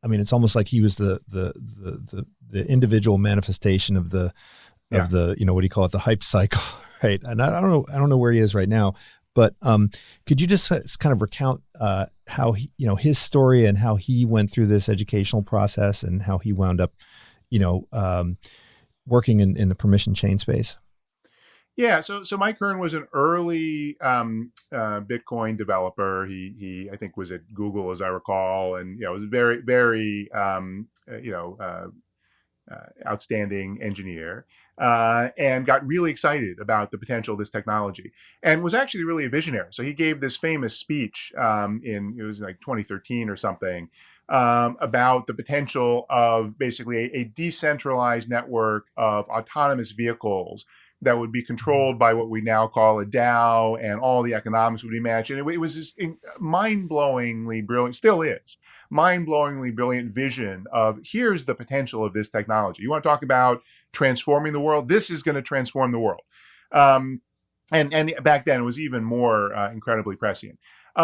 it's almost like he was the individual manifestation of the what do you call it, the hype cycle, right? And I don't know where he is right now, but could you just kind of recount how he, his story and how he went through this educational process and how he wound up, working in the permission chain space? Yeah, so Mike Kern was an early Bitcoin developer. He I think was at Google, as I recall, and was a very very outstanding engineer, and got really excited about the potential of this technology, and was actually really a visionary. So he gave this famous speech it was like 2013 or something, about the potential of basically a decentralized network of autonomous vehicles that would be controlled by what we now call a DAO, and all the economics would be matched. And it was this mind-blowingly brilliant, still is, mind-blowingly brilliant vision of here's the potential of this technology. You want to talk about transforming the world? This is going to transform the world. And back then it was even more incredibly prescient.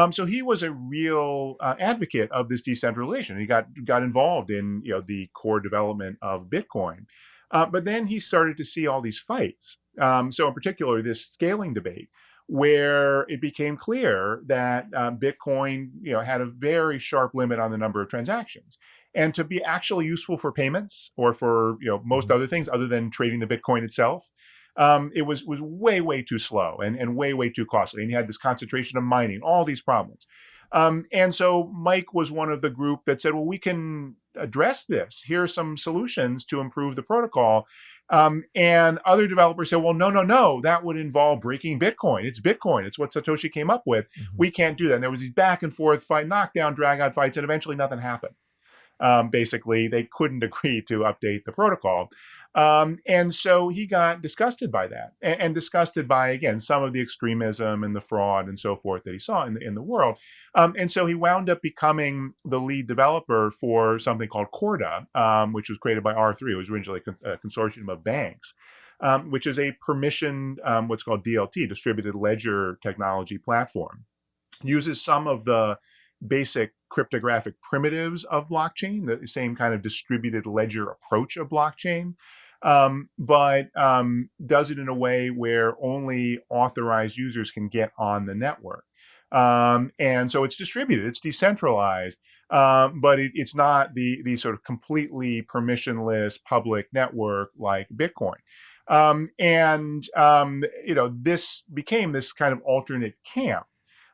So he was a real advocate of this decentralization. He got involved in the core development of Bitcoin. But then he started to see all these fights. So in particular, this scaling debate, where it became clear that Bitcoin had a very sharp limit on the number of transactions. And to be actually useful for payments or for most other things other than trading the Bitcoin itself, it was way, way too slow and way, way too costly. And you had this concentration of mining, all these problems. And so Mike was one of the group that said, well, we can address this. Here are some solutions to improve the protocol. And other developers said, well, no, that would involve breaking Bitcoin. It's Bitcoin. It's what Satoshi came up with. We can't do that. And there was these back and forth fight, knockdown, drag out fights, and eventually nothing happened. Basically, they couldn't agree to update the protocol. And so he got disgusted by that, and disgusted by, again, some of the extremism and the fraud and so forth that he saw in the world. And so he wound up becoming the lead developer for something called Corda, which was created by R3. It was originally a consortium of banks, which is a permissioned, what's called DLT, distributed ledger technology platform. Uses some of the basic cryptographic primitives of blockchain, the same kind of distributed ledger approach of blockchain, but does it in a way where only authorized users can get on the network. And so it's distributed, it's decentralized, but it's not the sort of completely permissionless public network like Bitcoin. This became this kind of alternate camp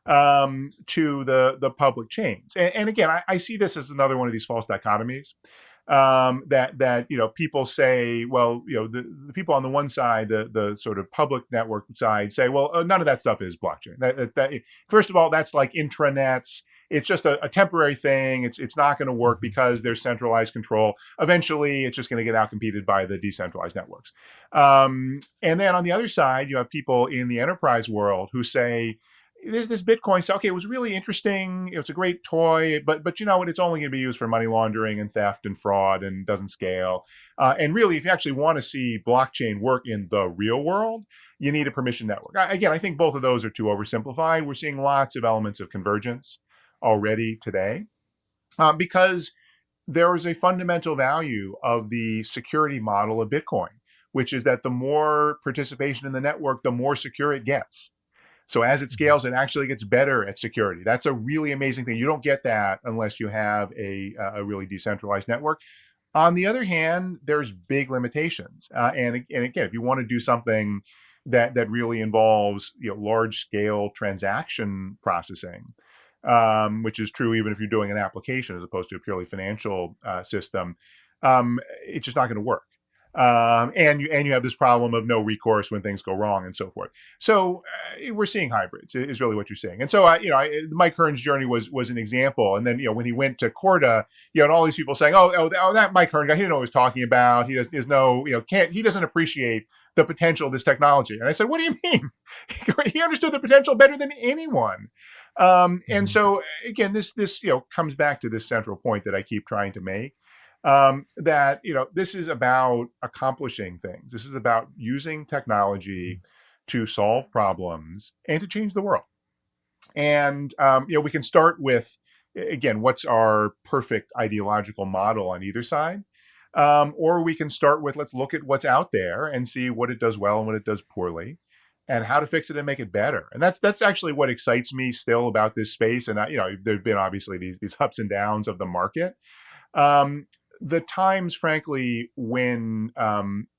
to the public chains. And again, I see this as another one of these false dichotomies, that people say, well, the people on the one side, the sort of public network side, say, well, none of that stuff is blockchain. That first of all, that's like intranets. It's just a temporary thing. It's not going to work because there's centralized control. Eventually, it's just going to get outcompeted by the decentralized networks. And then on the other side, you have people in the enterprise world who say, this Bitcoin stuff, okay, it was really interesting. It's a great toy, but you know what? It's only going to be used for money laundering and theft and fraud and doesn't scale. And really, if you actually want to see blockchain work in the real world, you need a permission network. Again, I think both of those are too oversimplified. We're seeing lots of elements of convergence already today, because there is a fundamental value of the security model of Bitcoin, which is that the more participation in the network, the more secure it gets. So as it scales, it actually gets better at security. That's a really amazing thing. You don't get that unless you have a really decentralized network. On the other hand, there's big limitations. And again, if you want to do something that really involves large scale transaction processing, which is true even if you're doing an application as opposed to a purely financial system, it's just not going to work. And you have this problem of no recourse when things go wrong and so forth. So we're seeing hybrids is really what you're saying. And so Mike Kern's journey was an example. And then when he went to Corda, and all these people saying, oh, that Mike Kern guy, he didn't know what he was talking about. He doesn't appreciate the potential of this technology. And I said, what do you mean? He understood the potential better than anyone. And so again, this comes back to this central point that I keep trying to make. That this is about accomplishing things. This is about using technology to solve problems and to change the world. And we can start with, again, what's our perfect ideological model on either side, or we can start with, let's look at what's out there and see what it does well and what it does poorly, and how to fix it and make it better. And that's actually what excites me still about this space. And there've been obviously these ups and downs of the market. The times, frankly, when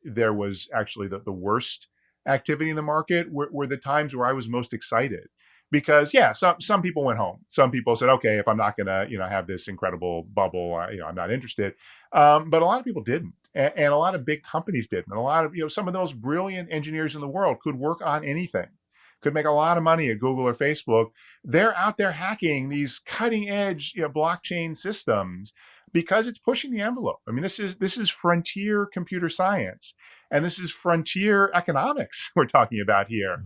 there was actually the worst activity in the market were the times where I was most excited. Because, some people went home. Some people said, okay, if I'm not going to, have this incredible bubble, I'm not interested. But a lot of people didn't. And a lot of big companies didn't. And a lot of, some of those brilliant engineers in the world could work on anything, could make a lot of money at Google or Facebook. They're out there hacking these cutting edge, blockchain systems, because it's pushing the envelope. I mean, this is frontier computer science, and this is frontier economics we're talking about here,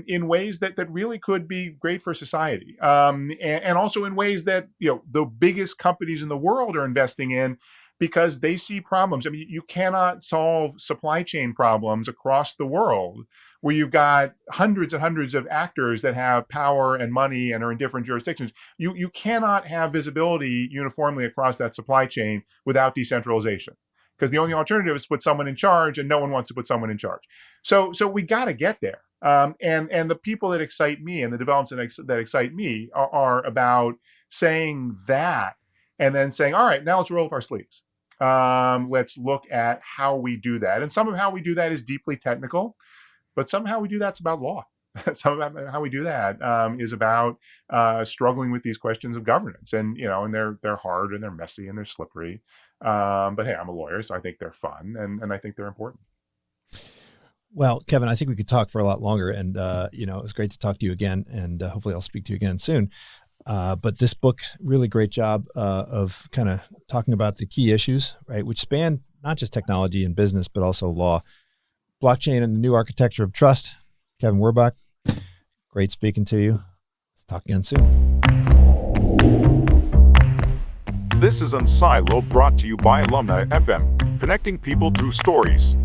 in ways that really could be great for society, and also in ways that the biggest companies in the world are investing in, because they see problems. I mean, you cannot solve supply chain problems across the world where you've got hundreds and hundreds of actors that have power and money and are in different jurisdictions. You cannot have visibility uniformly across that supply chain without decentralization, because the only alternative is to put someone in charge, and no one wants to put someone in charge. So we got to get there. And the people that excite me and the developments that excite me are about saying that, and then saying, all right, now let's roll up our sleeves. Let's look at how we do that. And some of how we do that is deeply technical, but somehow we do that's about law. Some of how we do that is about struggling with these questions of governance. And, and they're hard and they're messy and they're slippery. But hey, I'm a lawyer, so I think they're fun, and I think they're important. Well, Kevin, I think we could talk for a lot longer, and it was great to talk to you again, and hopefully I'll speak to you again soon. But this book, really great job of kind of talking about the key issues, right, which span not just technology and business, but also law, blockchain, and the new architecture of trust. Kevin Werbach, great speaking to you. Let's talk again soon. This is Unsiloed, brought to you by Alumni FM, connecting people through stories.